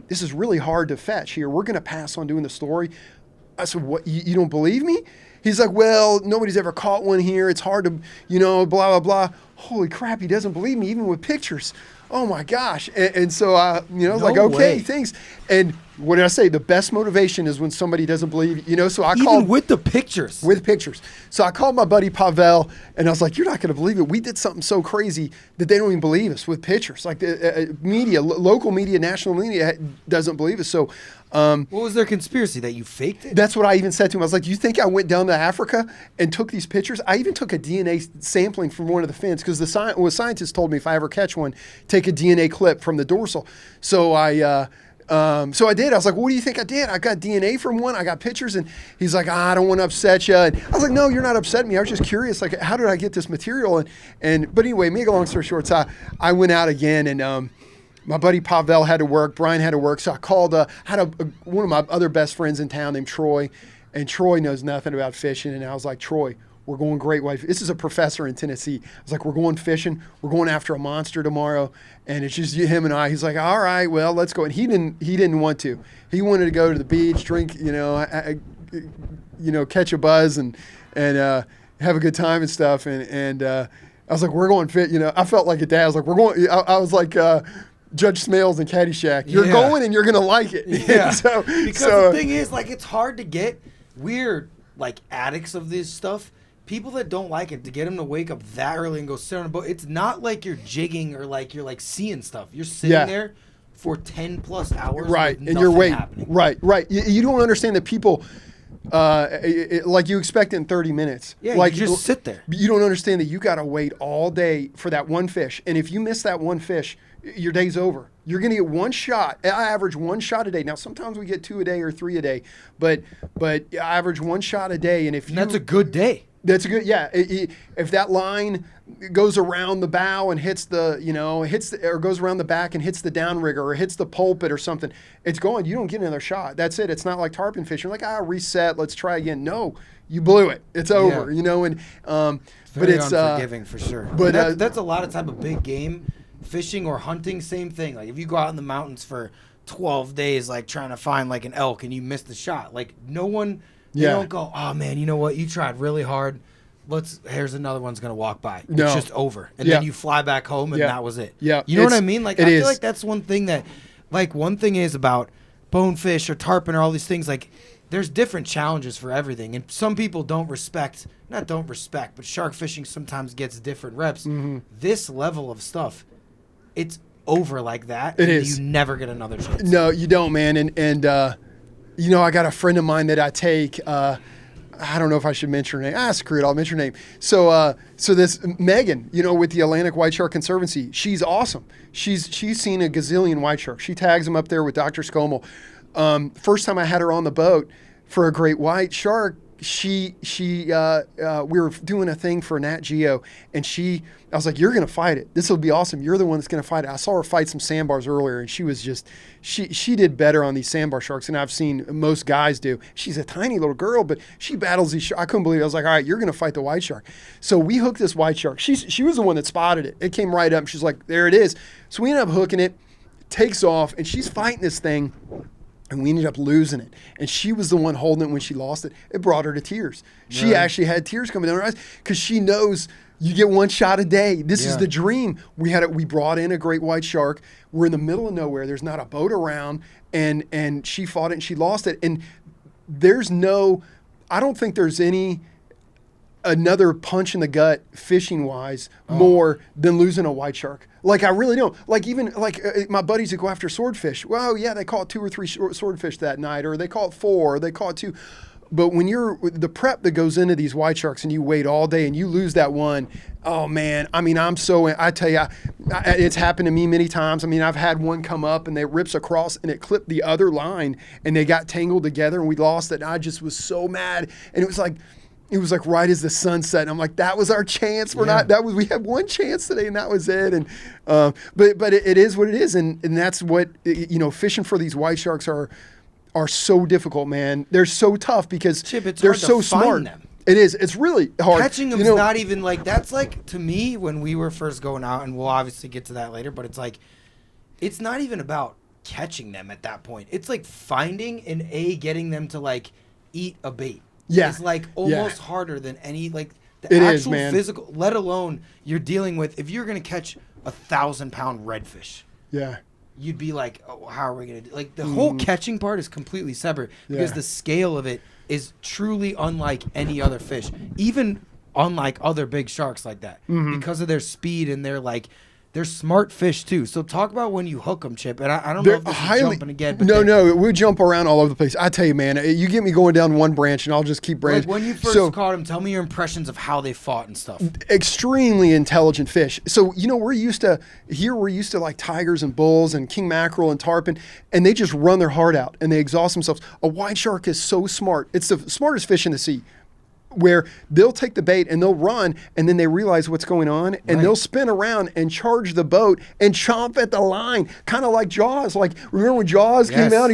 this is really hard to fetch here. We're going to pass on doing the story." I said, "What? You don't believe me?" He's like, "Well, nobody's ever caught one here. It's hard to, blah, blah, blah." Holy crap, he doesn't believe me, even with pictures. Oh, my gosh. And so, I was like, okay, thanks. And what did I say? The best motivation is when somebody doesn't believe, so I called. Even with the pictures. With pictures. So I called my buddy Pavel, and I was like, "You're not going to believe it. We did something so crazy that they don't even believe us with pictures. Like the media, local media, national media doesn't believe us." So, what was their conspiracy, that you faked it? That's what I even said to him. I was like, "You think I went down to Africa and took these pictures?" I even took a DNA sampling from one of the fins because the scientist told me if I ever catch one, take a DNA clip from the dorsal. So I did. I was like, "What do you think I did?" I got DNA from one. I got pictures, and he's like, "I don't want to upset you." And I was like, "No, you're not upsetting me. I was just curious. Like, how did I get this material?" But anyway, make a long story short, so I went out again, and my buddy Pavel had to work. Brian had to work, so I called. One of my other best friends in town named Troy, and Troy knows nothing about fishing. And I was like, "Troy, we're going great white. This is a professor in Tennessee. I was like, we're going fishing. We're going after a monster tomorrow. And it's just him and I. He's like, all right, well, let's go. And he didn't want to. He wanted to go to the beach, drink, catch a buzz and have a good time and stuff. And I was like, we're going fit. I felt like a dad. I was like, we're going. I was like Judge Smales in Caddyshack. You're going and you're gonna like it. Yeah. Because the thing is, like, it's hard to get weird, like, addicts of this stuff. People that don't like it, to get them to wake up that early and go sit on a boat. It's not like you're jigging or like you're like seeing stuff. You're sitting there for 10 plus hours, right? With and you're waiting, happening. right. You don't understand that people. Like you expect in 30 minutes. Yeah, like you just sit there. You don't understand that you got to wait all day for that one fish. And if you miss that one fish, your day's over. You're going to get one shot. I average one shot a day. Now, sometimes we get 2 a day or 3 a day, but I average one shot a day. And that's a good day. That's a good, yeah. If that line goes around the bow and hits or goes around the back and hits the downrigger or hits the pulpit or something, it's gone. You don't get another shot. That's it. It's not like tarpon fishing. You're like, reset. Let's try again. No, you blew it. It's over. And but it's unforgiving for sure. But that's a lot of time of big game fishing or hunting. Same thing. Like if you go out in the mountains for 12 days, like trying to find like an elk and you miss the shot, like no one. They don't go, oh, man, you know what? You tried really hard. Here's another one's going to walk by. No. It's just over. And then you fly back home, and that was it. Yeah. You know what I mean? Like, I feel like that's one thing that, like, one thing is about bonefish or tarpon or all these things, like, there's different challenges for everything. And some people but shark fishing sometimes gets different reps. Mm-hmm. This level of stuff, it's over like that. It is. You never get another chance. No, you don't, man. And I got a friend of mine that I take. I don't know if I should mention her name. Screw it. I'll mention her name. So this Megan, with the Atlantic White Shark Conservancy, she's awesome. She's seen a gazillion white sharks. She tags them up there with Dr. Scommel. First time I had her on the boat for a great white shark, we were doing a thing for Nat Geo, and I was like, you're going to fight it. This will be awesome. You're the one that's going to fight it. I saw her fight some sandbars earlier, and she was just, she did better on these sandbar sharks than I've seen most guys do. She's a tiny little girl, but she battles these sharks. I couldn't believe it. I was like, all right, you're going to fight the white shark. So we hooked this white shark. She was the one that spotted it. It came right up. She's like, there it is. So we ended up hooking it, takes off, and she's fighting this thing. And we ended up losing it. And she was the one holding it when she lost it. It brought her to tears. She actually had tears coming down her eyes because she knows you get one shot a day. This is the dream. We brought in a great white shark. We're in the middle of nowhere. There's not a boat around. And she fought it and she lost it. And I don't think there's another punch in the gut fishing wise more than losing a white shark. Like I really don't. Like even my buddies that go after swordfish. Well, yeah, they caught 2 or 3 swordfish that night, or they caught 4, or they caught 2. But when you're the prep that goes into these white sharks and you wait all day and you lose that one, oh man, I mean, I tell you, it's happened to me many times. I mean, I've had one come up and it rips across and it clipped the other line and they got tangled together and we lost it. And I just was so mad. And it was like right as the sun set. And I'm like, that was our chance. We had one chance today and that was it. And, but it is what it is. And that's what, fishing for these white sharks are so difficult, man. They're so tough because they're so smart. Them. It is. It's really hard. Catching them is not even that's to me when we were first going out, and we'll obviously get to that later, but it's not even about catching them at that point. It's finding and getting them to eat a bait. Yeah. It's almost harder than any the it actual is, man. Physical, let alone you're dealing with if you're going to catch 1,000-pound redfish. Yeah. You'd be like, oh, how are we going to do the whole catching part is completely separate because the scale of it is truly unlike any other fish, even unlike other big sharks like that because of their speed and they're smart fish too. So talk about when you hook them, Chip. And I don't know if this is jumping again. But no, we jump around all over the place. I tell you, man, you get me going down one branch and I'll just keep branching. When you first caught them, tell me your impressions of how they fought and stuff. Extremely intelligent fish. So, we're used to tigers and bulls and king mackerel and tarpon, and they just run their heart out and they exhaust themselves. A white shark is so smart. It's the smartest fish in the sea, where they'll take the bait and they'll run and then they realize what's going on and they'll spin around and charge the boat and chomp at the line, kind of like Jaws. Remember when Jaws came out?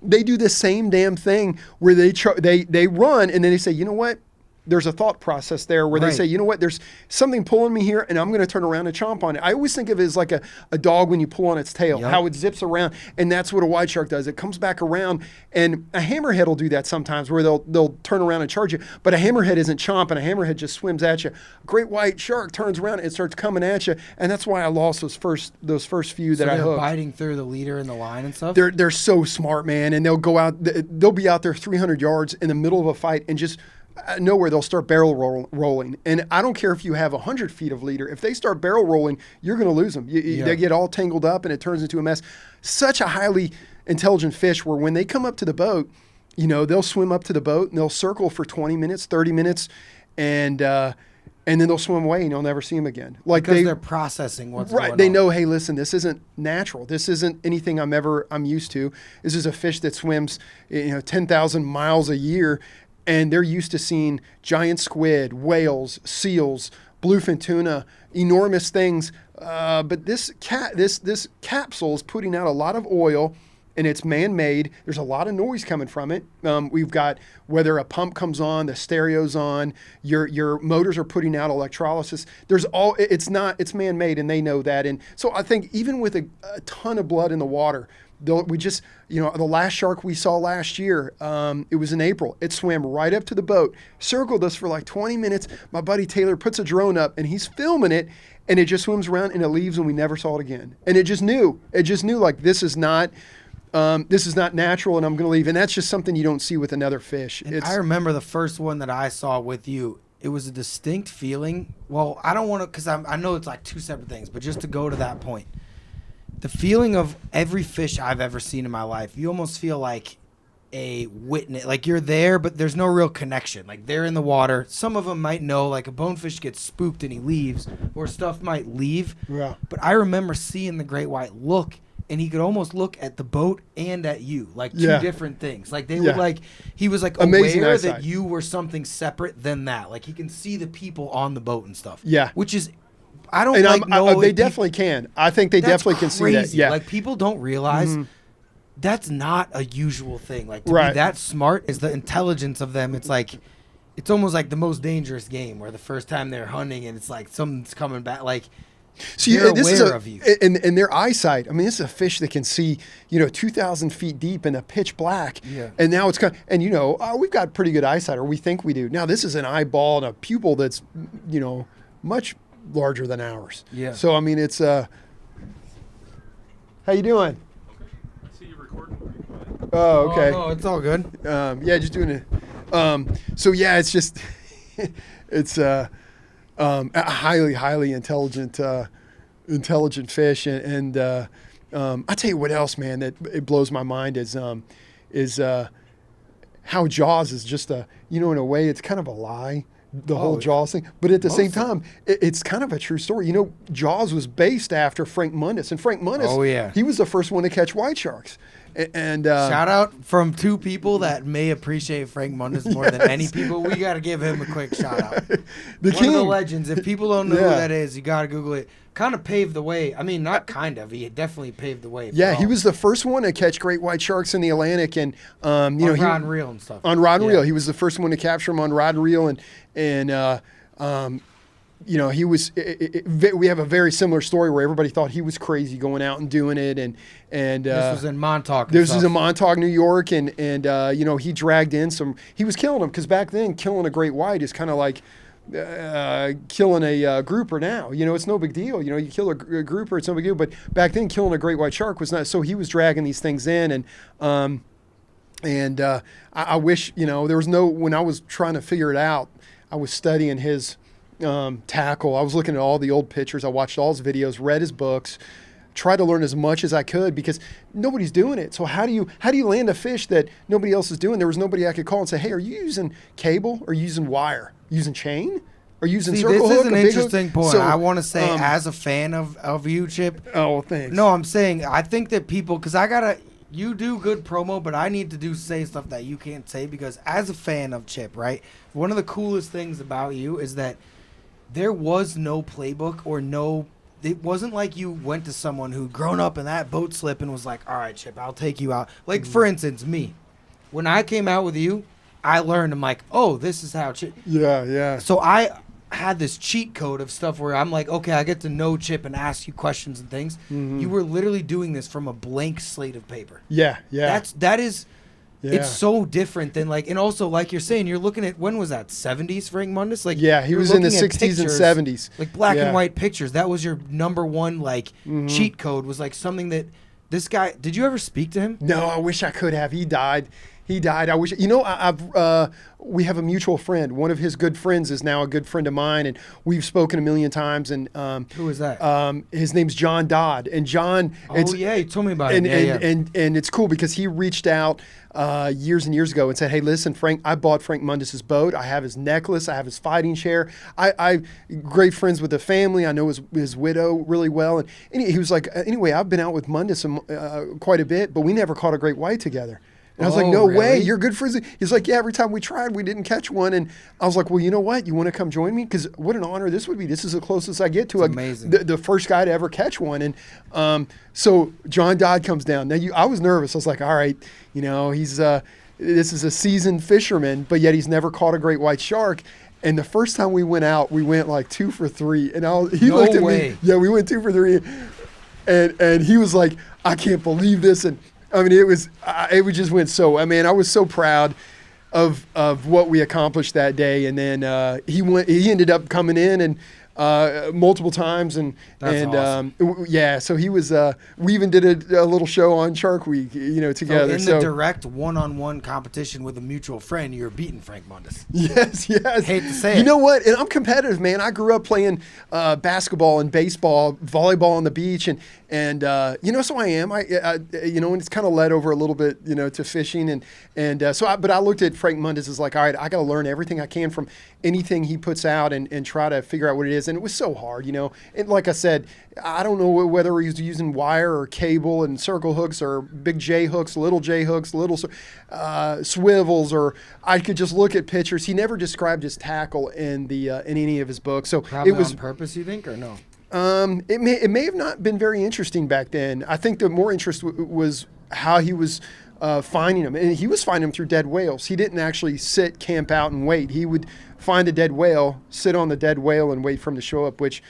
They do the same damn thing where they run and then they say, you know what? there's a thought process there where they Right. say, you know what, there's something pulling me here, and I'm going to turn around and chomp on it. I always think of it as like a dog when you pull on its tail, Yep. how it zips around, and that's what a white shark does. It comes back around, and a hammerhead will do that sometimes, where they'll turn around and charge you. But a hammerhead isn't chomping. A hammerhead just swims at you. A great white shark turns around and starts coming at you, and that's why I lost those first few that So I they're hooked. biting through the leader and the line and stuff. They're so smart, man, and they'll go out. They'll be out there 300 yards in the middle of a fight, and just nowhere they'll start barrel rolling. And I don't care if you have 100 feet of leader. If they start barrel rolling, you're going to lose them. They get all tangled up, and it turns into a mess. Such a highly intelligent fish, where when they come up to the boat, they'll swim up to the boat and they'll circle for 20 minutes, 30 minutes, and then they'll swim away and you'll never see them again. Like because they're processing what's going on. They know, hey, listen, this isn't natural. This isn't anything I'm used to. This is a fish that swims 10,000 miles a year, and they're used to seeing giant squid, whales, seals, bluefin tuna, enormous things. But this capsule is putting out a lot of oil, and it's man-made. There's a lot of noise coming from it. We've got, whether a pump comes on, the stereo's on, your motors are putting out electrolysis. It's man-made, and they know that. And so I think even with a ton of blood in the water, the last shark we saw last year, it was in April. It swam right up to the boat, circled us for like 20 minutes. My buddy Taylor puts a drone up, and he's filming it, and it just swims around, and it leaves, and we never saw it again. And it just knew, like, this is not natural, and I'm going to leave. And that's just something you don't see with another fish. I remember the first one that I saw with you. It was a distinct feeling. Well, I don't want to, because I know it's like two separate things, but just to go to that point. The feeling of every fish I've ever seen in my life, you almost feel like a witness. Like you're there, but there's no real connection. Like they're in the water. Some of them might know, like a bonefish gets spooked and he leaves, or stuff might leave. Yeah. But I remember seeing the great white look, and he could almost look at the boat and at you, like two different things. Like they look like he was like amazing aware eyesight. that you were something separate than that. Like he can see the people on the boat and stuff. Yeah. Which is, I don't know. They definitely can. I think they definitely can see that. Yeah. Like people don't realize that's not a usual thing. Like to Right. be that smart is the intelligence of them. It's like, it's almost like the most dangerous game where the first time they're hunting and it's like something's coming back. Like, so they're this aware is of you. And their eyesight. I mean, this is a fish that can see, 2,000 feet deep in a pitch black. Yeah. And now it's kind of, and we've got pretty good eyesight, or we think we do. Now this is an eyeball and a pupil that's, much larger than ours. Yeah. So I mean, it's how you doing? Okay. I see you recording. Oh, okay. Oh, no, it's all good. Yeah, just doing it. So yeah, it's just it's a highly intelligent fish, and I tell you what else, man, that it blows my mind is how Jaws is just in a way it's kind of a lie. The whole Jaws thing, but at the same time, it's kind of a true story. Jaws was based after Frank Mundus, and Frank Mundus, he was the first one to catch white sharks. And shout out from two people that may appreciate Frank Mundus more than any people. We got to give him a quick shout out. The One king. of the legends. If people don't know who that is, you got to Google it. Kind of paved the way. I mean, not kind of. He definitely paved the way. Yeah, he was the first one to catch great white sharks in the Atlantic, and on rod and reel and stuff. On rod and reel, he was the first one to capture them on rod and reel, and he was. We have a very similar story where everybody thought he was crazy going out and doing it, and this was in Montauk. This was in Montauk, New York, and he dragged in some. He was killing them because back then killing a great white is kind of like killing a grouper now. It's no big deal. You kill a grouper, it's no big deal. But back then, killing a great white shark was not. So he was dragging these things in, and I wish there was no. When I was trying to figure it out, I was studying his tackle. I was looking at all the old pictures. I watched all his videos, read his books, tried to learn as much as I could because nobody's doing it. So how do you land a fish that nobody else is doing? There was nobody I could call and say, hey, are you using cable or using wire? Using chain? Or using circle hook? This is an interesting point. So, I want to say, as a fan of you, Chip. Oh, thanks. No, I'm saying I think that people, because you do good promo, but I need to say stuff that you can't say because as a fan of Chip, right? One of the coolest things about you is that there was no playbook or no. It wasn't like you went to someone who'd grown up in that boat slip and was like, all right, Chip, I'll take you out. Like, for instance, me. When I came out with you, I learned. I'm like, oh, this is how Chip. Yeah. So I had this cheat code of stuff where I'm like, okay, I get to know Chip and ask you questions and things. You were literally doing this from a blank slate of paper. Yeah. That is. Yeah. It's so different than and also like you're saying, you're looking at, when was that, 70s Frank Mundus? Like, yeah, he you're was in the looking at 60s pictures, and 70s. like black Yeah. and white pictures. That was your number one cheat code, was like something that this guy. Did you ever speak to him? No, I wish I could have. He died. I wish, we have a mutual friend. One of his good friends is now a good friend of mine, and we've spoken a million times. And Who is that? his name's John Dodd, and John. Yeah, you told me about and, him. And it's cool because he reached out years and years ago and said, "Hey, listen, Frank, I bought Frank Mundus's boat. I have his necklace. I have his fighting chair. I great friends with the family. I know his widow really well." And he was like, "Anyway, I've been out with Mundus quite a bit, but we never caught a great white together." And I was like, no way, you're good friends. He's like, yeah, every time we tried, we didn't catch one. And I was like, well, you know what? You want to come join me? Because what an honor this would be. This is the closest I get to the first guy to ever catch one. And so John Dodd comes down. Now, I was nervous. I was like, all right, he's this is a seasoned fisherman, but yet he's never caught a great white shark. And the first time we went out, we went like 2 for 3. And he looked at me. Yeah, we went 2 for 3. And he was like, I can't believe this. And I mean, it just went so. I mean, I was so proud of what we accomplished that day. And then he ended up coming in and multiple times, and That's awesome. Yeah. So he was. We even did a little show on Shark Week, together. So in the direct one-on-one competition with a mutual friend, you're beating Frank Mundus. Yes. Hate to say it. You know what? And I'm competitive, man. I grew up playing basketball and baseball, volleyball on the beach, and so I am. And it's kind of led over a little bit, to fishing, but I looked at Frank Mundus as like, all right, I got to learn everything I can from anything he puts out and try to figure out what it is. And it was so hard, And like I said, I don't know whether he's using wire or cable and circle hooks or big J hooks, little swivels, or I could just look at pictures. He never described his tackle in any of his books. So Probably it was on purpose, you think, or no? It may have not been very interesting back then. I think the more interest was how he was finding them. And he was finding them through dead whales. He didn't actually camp out and wait. He would find a dead whale, sit on the dead whale, and wait for him to show up, which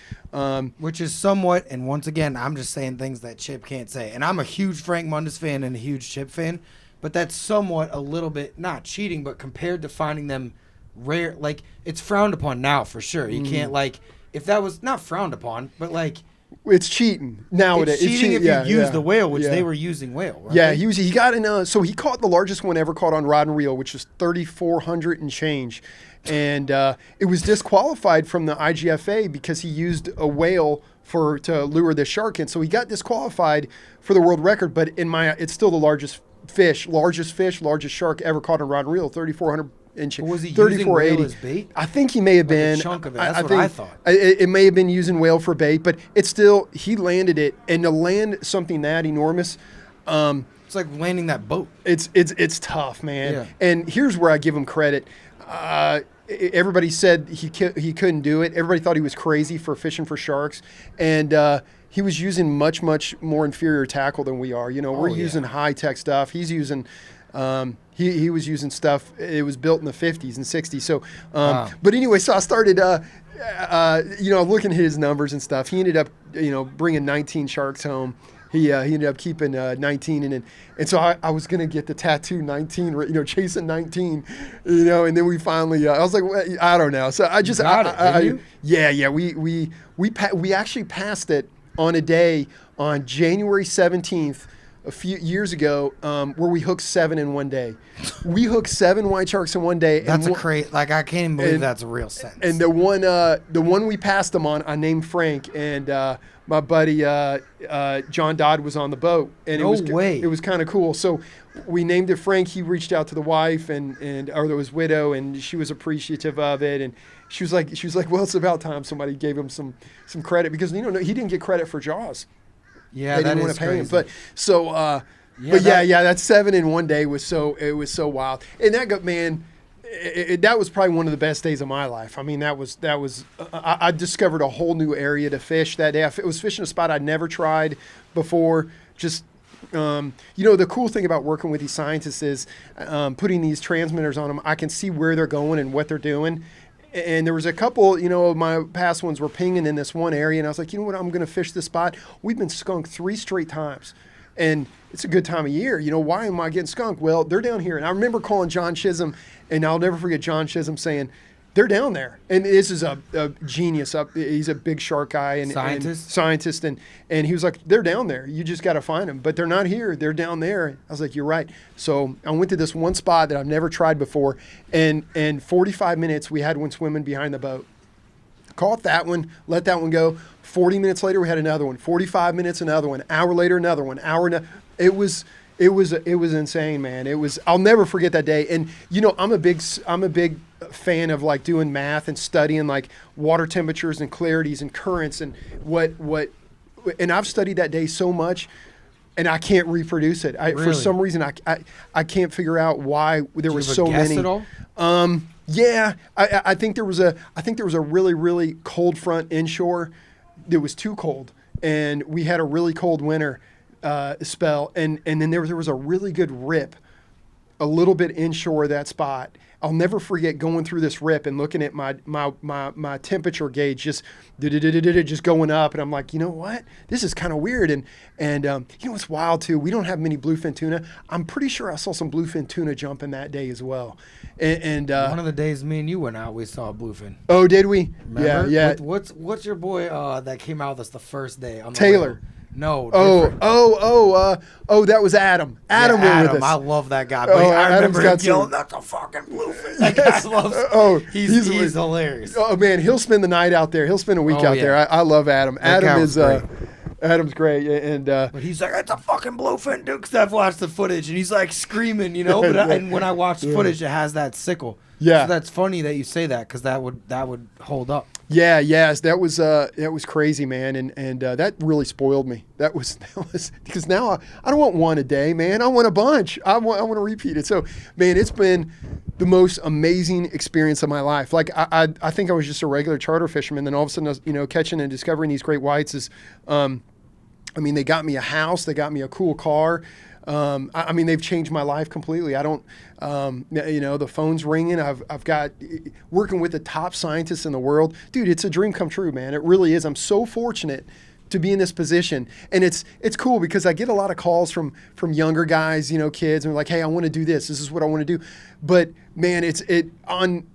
is somewhat, and once again, I'm just saying things that Chip can't say. And I'm a huge Frank Mundus fan and a huge Chip fan, but that's somewhat a little bit, not cheating, but compared to finding them rare, like, it's frowned upon now for sure. You can't, if that was not frowned upon, but it's cheating nowadays. It's cheating if you use the whale, which they were using whale, right? Yeah, he got in. So he caught the largest one ever caught on rod and reel, which was 3,400 and change, and it was disqualified from the IGFA because he used a whale to lure this shark in. So he got disqualified for the world record, but it's still the largest shark ever caught on rod and reel, 3,400. Was he using whale as bait? I think he may have been. A chunk of it. That's what I thought. It may have been using whale for bait, but it's still, he landed it, and to land something that enormous, it's like landing that boat. It's tough, man. Yeah. And here's where I give him credit. Everybody said he couldn't do it. Everybody thought he was crazy for fishing for sharks, and he was using much more inferior tackle than we are. We're using high tech stuff. He's using. He was using stuff. It was built in the 50s and 60s. So, but anyway, so I started, looking at his numbers and stuff. He ended up, bringing 19 sharks home. He ended up keeping 19, and so I was gonna get the tattoo 19, chasing 19, and then we finally. I was like, well, I don't know. So I just did you? Yeah. We actually passed it on a day on January 17th. A few years ago, where we hooked 7 in one day. We hooked 7 white sharks in one day. That's I can't even believe that's a real sentence. And the one we passed them on, I named Frank, and my buddy John Dodd was on the boat. And it was kind of cool. So we named it Frank. He reached out to the wife or his widow, and she was appreciative of it. And she was like, well, it's about time somebody gave him some credit, because he didn't get credit for Jaws. Yeah, they didn't want to pay him, but that 7 in one day was so wild, and that was probably one of the best days of my life. I mean, I discovered a whole new area to fish that day. I was fishing a spot I'd never tried before. Just The cool thing about working with these scientists is putting these transmitters on them. I can see where they're going and what they're doing. And there was a couple, of my past ones were pinging in this one area, and I was like, you know what, I'm going to fish this spot. We've been skunked 3 straight times, and it's a good time of year. Why am I getting skunked? Well, they're down here. And I remember calling John Chisholm, and I'll never forget John Chisholm saying, they're down there. And this is a genius. He's a big shark guy and scientist. And he was like, they're down there. You just got to find them. But they're not here. They're down there. I was like, you're right. So I went to this one spot that I've never tried before. And 45 minutes, we had one swimming behind the boat. Caught that one, let that one go. 40 minutes later, we had another one. 45 minutes, another one. Hour later, another one. It was insane, man. I'll never forget that day. And I'm a big fan of like doing math and studying like water temperatures and clarities and currents and and I've studied that day so much, and I can't reproduce it. Really? For some reason, I can't figure out why there were so many. At all? Yeah, I think there was a really, really cold front inshore. It was too cold, and we had a really cold winter spell, and then there was a really good rip a little bit inshore of that spot. I'll never forget going through this rip and looking at my temperature gauge just going up, and I'm like, you know what? This is kind of weird. And what's wild too? We don't have many bluefin tuna. I'm pretty sure I saw some bluefin tuna jumping that day as well. And one of the days me and you went out, we saw a bluefin. Oh, did we? Remember? Yeah. What's your boy that came out with us the first day? On the Taylor. Way? No. That was Adam. Adam went with us. I love that guy. But I remember him yelling, "That's a fucking bluefin." That guy loves. He's hilarious. Oh man, he'll spend the night out there. He'll spend a week out there. I love Adam. Adam's great, and but he's like, "It's a fucking bluefin, dude." Because I've watched the footage, and he's like screaming, But and when I watch the footage, it has that sickle. Yeah, so that's funny that you say that because that would hold up. Yes, that was crazy, man, and that really spoiled me. That was because now I don't want one a day, man. I want a bunch. I want to repeat it. So, man, it's been the most amazing experience of my life. Like I think I was just a regular charter fisherman, then all of a sudden, catching and discovering these great whites is, they got me a house, they got me a cool car. They've changed my life completely. I don't, the phone's ringing. I've got working with the top scientists in the world. Dude, it's a dream come true, man. It really is. I'm so fortunate to be in this position. And it's cool because I get a lot of calls from younger guys, kids, and they're like, hey, I want to do this. This is what I want to do. But man, on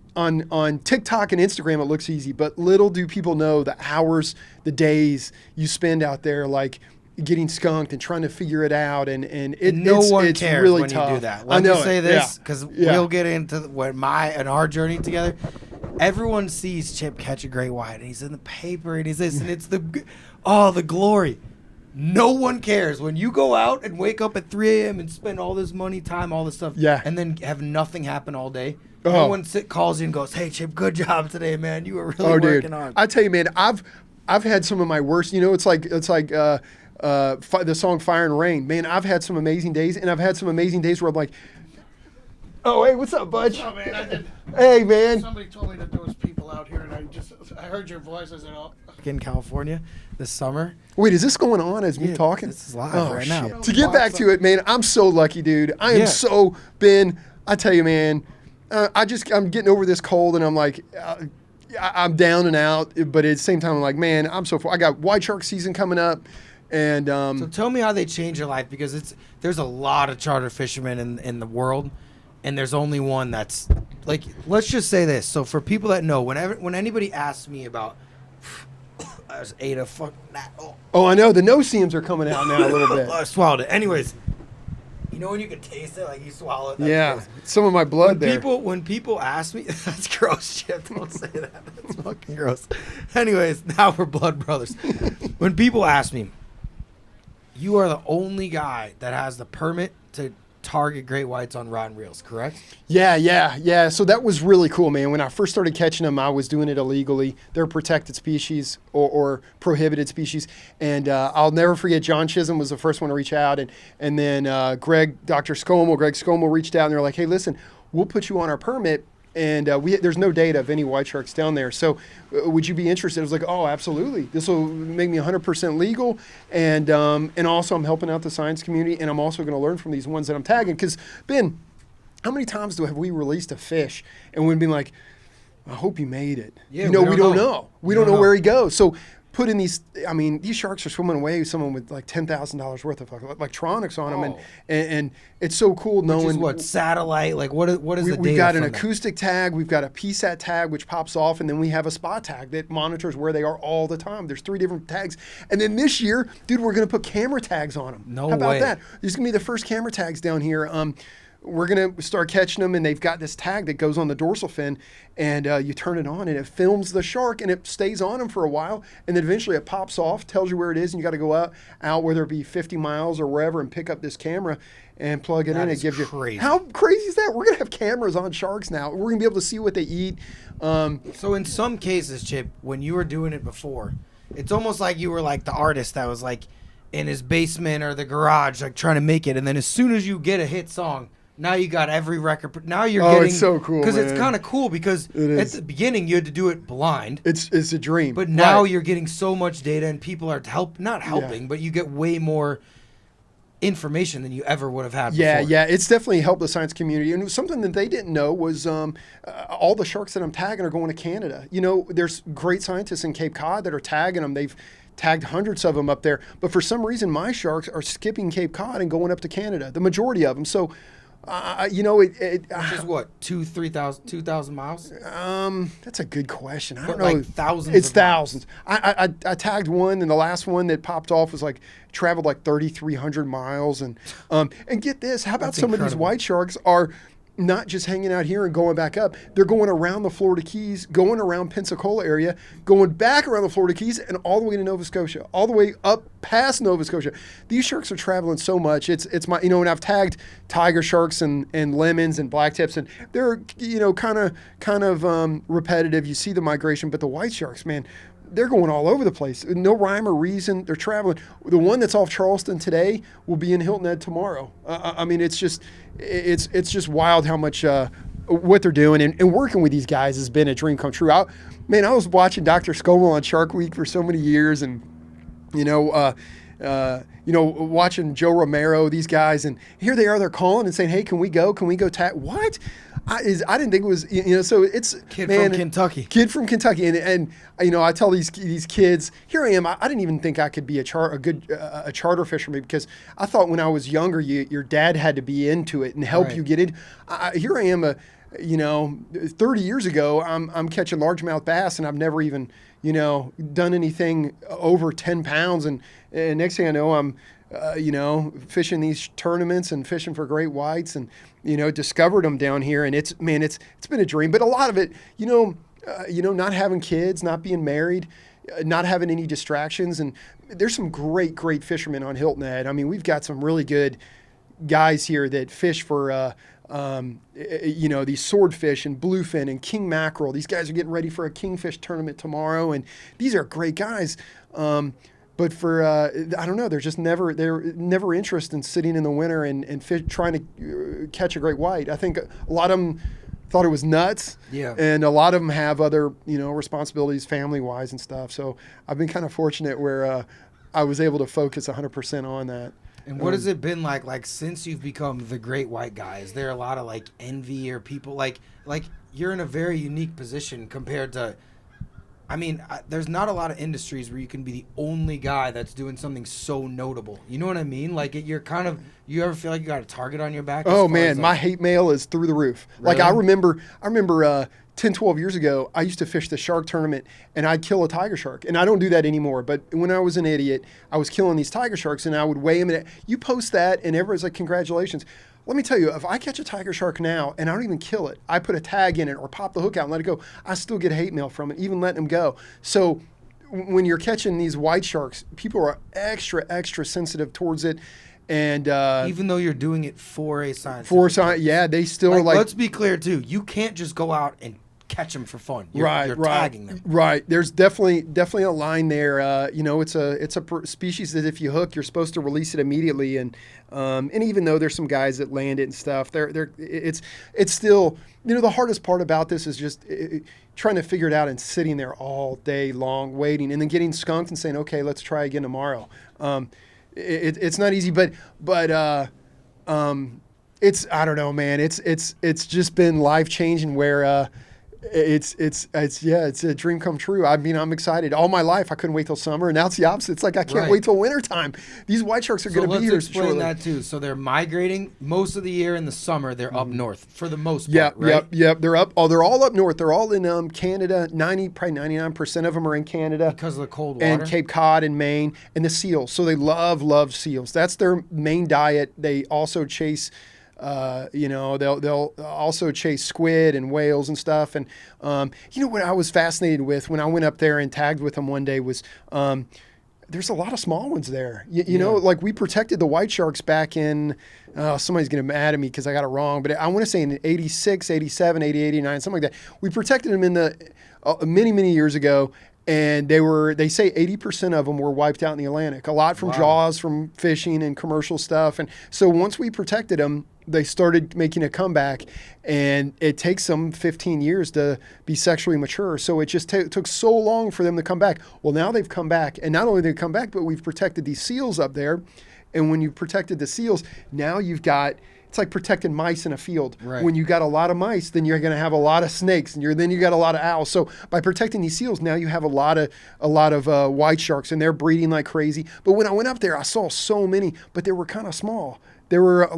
TikTok and Instagram, it looks easy, but little do people know the hours, the days you spend out there, like, getting skunked and trying to figure it out, and it's cares really when tough. You do that. Let me say this because we'll get into our journey together. Everyone sees Chip catch a great white, and he's in the paper, and he's this, and it's the glory. No one cares when you go out and wake up at 3 a.m. and spend all this money, time, all this stuff, and then have nothing happen all day. No one calls you and goes, "Hey, Chip, good job today, man. You were really working hard." I tell you, man, I've had some of my worst. It's like. The song Fire and Rain. Man, I've had some amazing days, and I've had some amazing days where I'm like, oh, hey, what's up, Budge? Oh, man, Hey, man. Somebody told me that there was people out here, and I heard your voice. I said, oh. In California this summer. Wait, is this going on as me talking? This is live right now. To get back to it, man, I'm so lucky, dude. I am I tell you, man, I'm getting over this cold, and I'm like, I'm down and out, but at the same time, I'm like, man, I got white shark season coming up. And so tell me how they change your life, because there's a lot of charter fishermen in the world, and there's only one that's like, let's just say this. So for people that know, when anybody asks me about, I just ate a fuck. I know the no-seams are coming out now a little bit. I swallowed it. Anyways, when you can taste it, like you swallow it. Yeah, some of my blood there. When people ask me, that's gross, Chip. Don't say that. That's fucking gross. Anyways, now we're blood brothers. When people ask me, you are the only guy that has the permit to target great whites on rod and reels, correct? Yeah. So that was really cool, man. When I first started catching them, I was doing it illegally. They're protected species or prohibited species. And I'll never forget, John Chisholm was the first one to reach out. And then Greg Scommel reached out, and they're like, hey, listen, we'll put you on our permit. and there's no data of any white sharks down there. So would you be interested? I was like, oh, absolutely. This will make me 100% legal, and also I'm helping out the science community, and I'm also going to learn from these ones that I'm tagging. Because, Ben, how many times have we released a fish and we've been like, I hope he made it. Yeah, we don't know. We don't know where he goes. So put in these, these sharks are swimming away with someone with like $10,000 worth of electronics on them. And it's so cool knowing. Which is what, satellite? Like what is the data? We've got an from that? acoustic tag. We've got a PSAT tag, which pops off. And then we have a spot tag that monitors where they are all the time. There's 3 different tags. And then this year, dude, we're going to put camera tags on them. No How about way. that? These are going to be the first camera tags down here. We're going to start catching them, and they've got this tag that goes on the dorsal fin, and you turn it on, and it films the shark, and it stays on him for a while, and then eventually it pops off, tells you where it is, and you got to go out, whether it be 50 miles or wherever, and pick up this camera and plug it in. It gives crazy. you. How crazy is that? We're going to have cameras on sharks now. We're going to be able to see what they eat. So in some cases, Chip, when you were doing it before, it's almost like you were like the artist that was like in his basement or the garage, like trying to make it, and then as soon as you get a hit song, now you got every record. Now you're getting. It's so cool, because it's man. kind of cool because at the beginning you had to do it blind. It's a dream. But now Right. you're getting so much data, and people are not helping, but you get way more information than you ever would have had Yeah, before. yeah, it's definitely helped the science community. And something that they didn't know was all the sharks that I'm tagging are going to Canada. You know, there's great scientists in Cape Cod that are tagging them. They've tagged hundreds of them up there. But for some reason, my sharks are skipping Cape Cod and going up to Canada, the majority of them. So, Which is what, 2,000 miles? That's a good question. I But don't know. like thousands It's of thousands. I tagged one, and the last one that popped off was like traveled like 3,300 miles. And get this, how about That's some of these incredible. white sharks are not just hanging out here and going back up. They're going around the Florida Keys, going around Pensacola area, going back around the Florida Keys, and all the way to Nova Scotia, all the way up past Nova Scotia. These sharks are traveling so much. It's my, and I've tagged tiger sharks and lemons and black tips, and they're, kind of repetitive. You see the migration, but the white sharks, man, they're going all over the place. No rhyme or reason. They're traveling. The one that's off Charleston today will be in Hilton Head tomorrow. It's just wild how much what they're doing. And working with these guys has been a dream come true. I was watching Dr. Scoble on Shark Week for so many years, and watching Joe Romero, these guys, and here they are. They're calling and saying, "Hey, can we go? Can we go tag?" What? I didn't think it was, So it's Kid from Kentucky. Kid from Kentucky, and I tell these kids, here I am. I didn't even think I could be a charter fisherman, because I thought when I was younger, your dad had to be into it and help Right. you get in. Here I am, 30 years ago, I'm catching largemouth bass, and I've never even done anything over 10 pounds, and next thing I know, I'm fishing these tournaments and fishing for great whites, and discovered them down here, and it's been a dream. But a lot of it, not having kids, not being married, not having any distractions, and there's some great fishermen on Hilton Head. I mean, we've got some really good guys here that fish for these swordfish and bluefin and king mackerel. These guys are getting ready for a kingfish tournament tomorrow, and these are great guys. But for I don't know, they're never interested in sitting in the winter and trying to catch a great white. I think a lot of them thought it was nuts. Yeah. And a lot of them have other responsibilities, family wise and stuff. So I've been kind of fortunate where I was able to focus 100% on that. And what has it been like since you've become the great white guy? Is there a lot of like envy, or people like you're in a very unique position compared to, there's not a lot of industries where you can be the only guy that's doing something so notable. You know what I mean? Like you ever feel like you got a target on your back? Oh man, my hate mail is through the roof. Really? Like I remember 10, 12 years ago, I used to fish the shark tournament, and I'd kill a tiger shark. And I don't do that anymore. But when I was an idiot, I was killing these tiger sharks, and I would weigh them. And you post that, and everybody's like, congratulations. Let me tell you, if I catch a tiger shark now and I don't even kill it, I put a tag in it or pop the hook out and let it go, I still get hate mail from it, even letting them go. So when you're catching these white sharks, people are extra sensitive towards it. And even though you're doing it for a science. yeah, they still are like. Let's be clear too. You can't just go out and catch them for fun. You're tagging them. Right. There's definitely a line there. It's a species that if you hook, you're supposed to release it immediately. And even though there's some guys that land it and stuff, it's still, the hardest part about this is just trying to figure it out and sitting there all day long waiting and then getting skunked and saying, okay, let's try again tomorrow. It's not easy, but it's, I don't know, man. It's just been life changing where it's a dream come true. I mean, I'm excited. All my life, I couldn't wait till summer, and now it's the opposite. It's like I can't wait till winter time. These white sharks are going to be here let's explain shortly. that too. So they're migrating most of the year in the summer. They're up north for the most part, right? Yep. They're up. Oh, they're all up north. They're all in Canada. Probably 99% of them are in Canada Because of the cold water. and Cape Cod and Maine and the seals. So they love seals. That's their main diet. They also chase. They'll also chase squid and whales and stuff. And what I was fascinated with when I went up there and tagged with them one day was there's a lot of small ones there. You know, like we protected the white sharks back in. Somebody's going to be mad at me because I got it wrong, but I want to say in 86, 87, 80, 89, something like that. We protected them in the many years ago. And they say 80% of them were wiped out in the Atlantic. A lot from jaws, from fishing and commercial stuff. And so once we protected them, they started making a comeback. And it takes them 15 years to be sexually mature. So it just took so long for them to come back. Well, now they've come back. And not only did they come back, but we've protected these seals up there. And when you've protected the seals, now you've got... It's like protecting mice in a field. Right. When you got a lot of mice, then you're going to have a lot of snakes, and then you got a lot of owls. So by protecting these seals, now you have a lot of white sharks, and they're breeding like crazy. But when I went up there, I saw so many, but they were kind of small. There were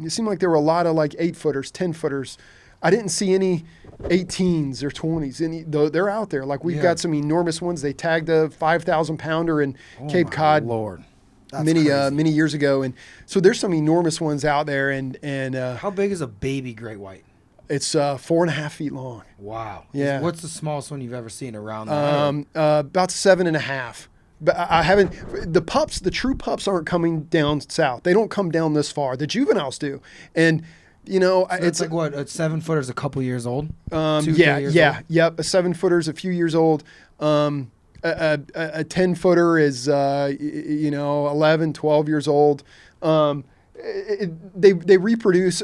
it seemed like there were a lot of 8-footers, 10-footers. I didn't see any 18s or 20s. They're out there. Like we've got some enormous ones. They tagged a 5,000 pounder in Cape Cod. Lord. That's many years ago, and so there's some enormous ones out there. And how big is a baby great white? It's 4.5 feet long. Wow. Yeah. What's the smallest one you've ever seen around that? About 7.5. But I haven't. The true pups aren't coming down south. They don't come down this far. The juveniles do, and It's like what, a 7-footer's a couple years old? 2, 3 years old? Yep. A 7-footer's a few years old. A 10-footer is 11, 12 years old. They reproduce.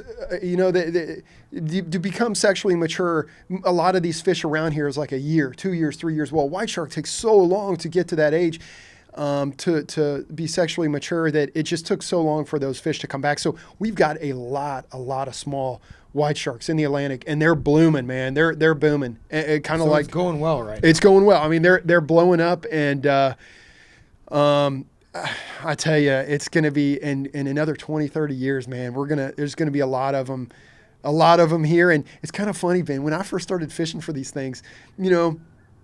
To become sexually mature, a lot of these fish around here is like a year, 2 years, 3 years. Well, white shark takes so long to get to that age. To be sexually mature, that it just took so long for those fish to come back. So we've got a lot of small white sharks in the Atlantic, and they're blooming, man. They're booming. Kind of it's going well, right? It's going well. I mean, they're blowing up, and I tell you, it's going to be in another 20, 30 years, man. There's going to be a lot of them here, and it's kind of funny, Ben. When I first started fishing for these things,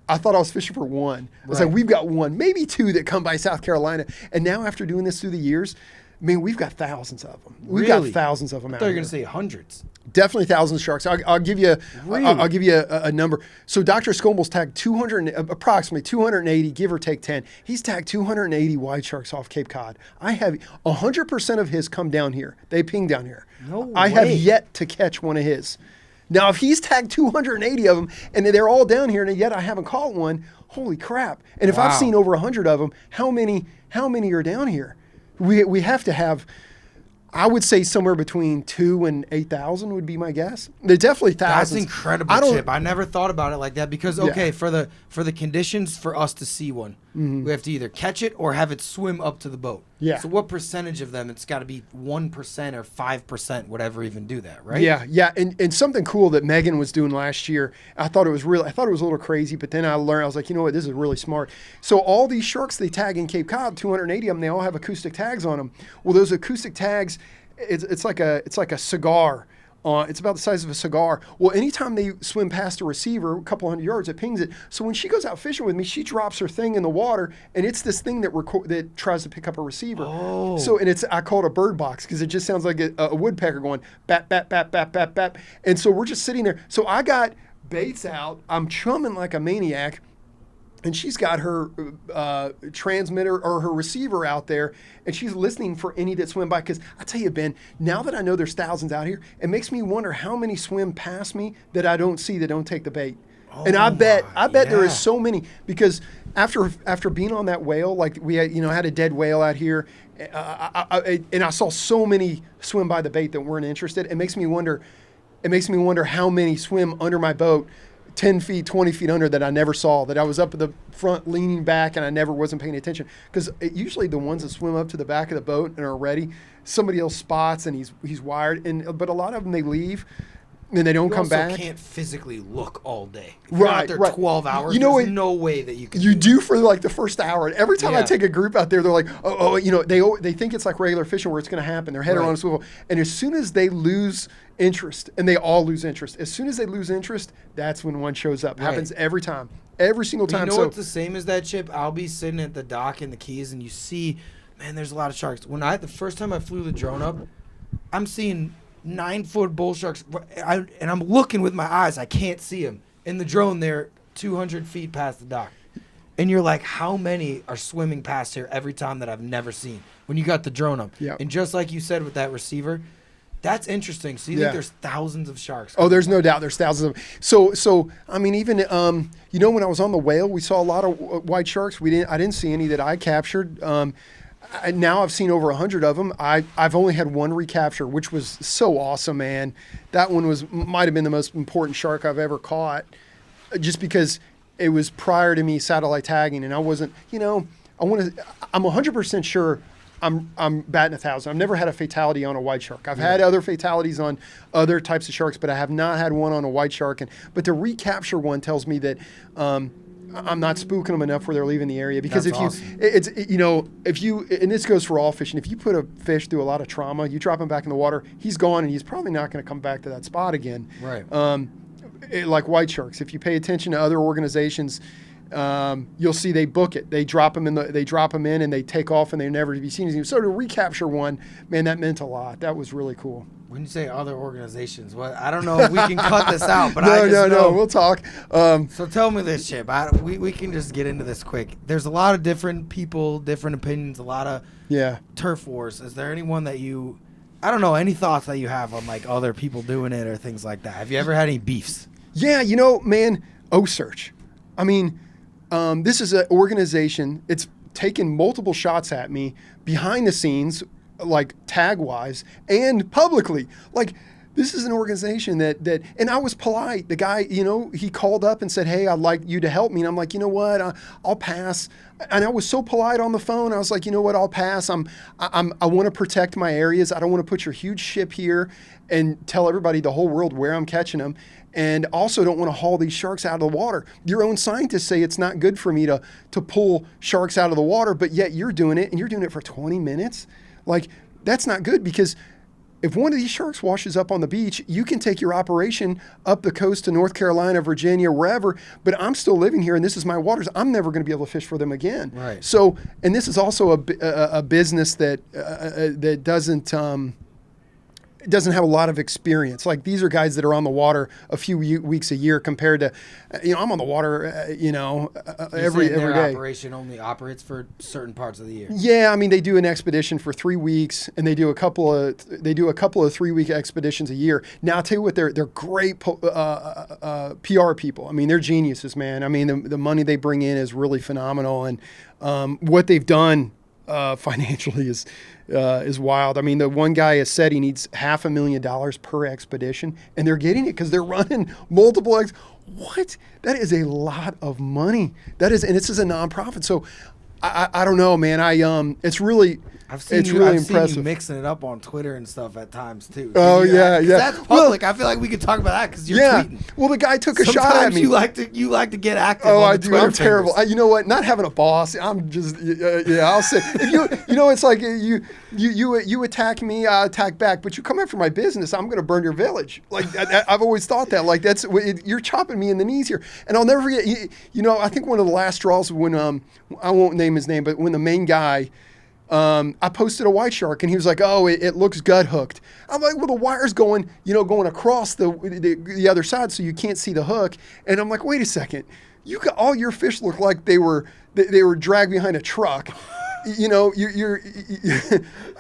I thought I was fishing for one. I was like, we've got one, maybe two that come by South Carolina. And now after doing this through the years, we've got thousands of them. We've got thousands of them out They're here. going to say hundreds. Definitely thousands of sharks. I'll give you I'll give you a number. So Dr. Scomble's tagged approximately 280, give or take 10. He's tagged 280 white sharks off Cape Cod. I have 100% of his come down here. They ping down here. No I way. have yet to catch one of his. Now, if he's tagged 280 of them and they're all down here and yet I haven't caught one, holy crap. And if I've seen over 100 of them, how many are down here? We have to have, I would say somewhere between 2,000 and 8,000 would be my guess. They're definitely thousands. That's incredible, Chip. I never thought about it like that because, for the conditions for us to see one, we have to either catch it or have it swim up to the boat. Yeah. So what percentage of them? It's got to be 1% or 5%, whatever even do that, right? Yeah. And something cool that Megan was doing last year, I thought it was a little crazy, but then I learned, I was like, you know what, this is really smart. So all these sharks they tag in Cape Cod, 280 of them, they all have acoustic tags on them. Well, those acoustic tags, it's like a cigar. It's about the size of a cigar. Well, anytime they swim past a receiver, a couple hundred yards, it pings it. So when she goes out fishing with me, she drops her thing in the water, and it's this thing that tries to pick up a receiver. Oh. So, and I call it a bird box because it just sounds like a woodpecker going bap, bap, bap, bap, bap, bap. And so we're just sitting there. So I got baits out. I'm chumming like a maniac. and she's got her transmitter or her receiver out there, and she's listening for any that swim by. Because I tell you, Ben, now that I know there's thousands out here, it makes me wonder how many swim past me that I don't see that don't take the bait. And I bet there is so many, because after being on that whale, like we had, had a dead whale out here, and I saw so many swim by the bait that weren't interested. It makes me wonder how many swim under my boat, 10 feet, 20 feet under, that I never saw, that I was up at the front leaning back and I never wasn't paying attention. Because usually the ones that swim up to the back of the boat and are ready, somebody else spots and he's wired. But a lot of them, they leave and they don't come back. You can't physically look all day. If you're out there 12 hours, there's no way that you can. You do for like the first hour. And every time I take a group out there, they're like, they think it's like regular fishing where it's going to happen. Their head are on a swivel. And as soon as they lose interest, and they all lose interest, as soon as they lose interest, that's when one shows up. Happens every time. Every single time. You know what's the same as that, Chip? I'll be sitting at the dock in the Keys, and you see, man, there's a lot of sharks. The first time I flew the drone up, I'm seeing 9-foot bull sharks, and I'm looking with my eyes. I can't see them. In the drone, they're 200 feet past the dock. And you're like, how many are swimming past here every time that I've never seen when you got the drone up? Yep. And just like you said with that receiver, that's interesting. So you think there's thousands of sharks? Oh, there's no doubt. There's thousands of them. So I mean, even when I was on the whale, we saw a lot of white sharks. I didn't see any that I captured. Now I've seen over 100 of them. I've only had one recapture, which was so awesome, man. That one might have been the most important shark I've ever caught, just because it was prior to me satellite tagging, and I wasn't. I'm 100% sure I'm batting 1,000. I've never had a fatality on a white shark. I've had other fatalities on other types of sharks, but I have not had one on a white shark. But the recapture one tells me that I'm not spooking them enough where they're leaving the area. Because if you, and this goes for all fishing, if you put a fish through a lot of trauma, you drop him back in the water, he's gone, and he's probably not going to come back to that spot again. Right. Like white sharks, if you pay attention to other organizations, you'll see they book it. They drop them in, and they take off, and they never to be seen again. So to recapture one, man, that meant a lot. That was really cool. When you say other organizations, I don't know if we can cut this out, but No, we'll talk. So tell me this, Chip. We can just get into this quick. There's a lot of different people, different opinions, a lot of turf wars. Is there anyone that any thoughts that you have on like other people doing it or things like that? Have you ever had any beefs? Yeah, man, O-Search. I mean, this is an organization. It's taken multiple shots at me behind the scenes, like tag-wise, and publicly. Like, this is an organization that and I was polite. The guy, he called up and said, hey, I'd like you to help me. And I'm like, you know what, I'll pass. And I was so polite on the phone. I was like, you know what, I'll pass. I want to protect my areas. I don't want to put your huge ship here and tell everybody, the whole world, where I'm catching them. And also don't want to haul these sharks out of the water. Your own scientists say it's not good for me to pull sharks out of the water, but yet you're doing it, and you're doing it for 20 minutes. Like, that's not good, because if one of these sharks washes up on the beach, you can take your operation up the coast to North Carolina, Virginia, wherever, but I'm still living here, and this is my waters. I'm never going to be able to fish for them again. Right. So, and this is also a business that doesn't have a lot of experience. Like, these are guys that are on the water a few weeks a year compared to, I'm on the water, every day. Operation only operates for certain parts of the year. Yeah, I mean, they do an expedition for 3 weeks, and they do a couple of 3-week expeditions a year. Now, I'll tell you what, they're great PR people. I mean, they're geniuses, man. I mean, the money they bring in is really phenomenal, and what they've done financially is wild. I mean, the one guy has said he needs $500,000 per expedition, and they're getting it because they're running multiple. What? That is a lot of money. That is, and this is a nonprofit. So I don't know, man. It's really impressive. Seen you mixing it up on Twitter and stuff at times too. Oh yeah. That's public. I feel like we could talk about that because you're tweeting. Well, the guy took a shot at me. You like to get active. Oh, on I the do. Twitter I'm terrible. You know what? Not having a boss. I'm just I'll say if it's like you attack me, I attack back. But you come after my business, I'm going to burn your village. Like I've always thought that. Like you're chopping me in the knees here. And I'll never forget. I think one of the last straws when I won't name his name, but when the main guy. I posted a white shark, and he was like, "Oh, it looks gut hooked." I'm like, "Well, the wire's going across the other side, so you can't see the hook." And I'm like, "Wait a second, you got all your fish look like they were dragged behind a truck. You know,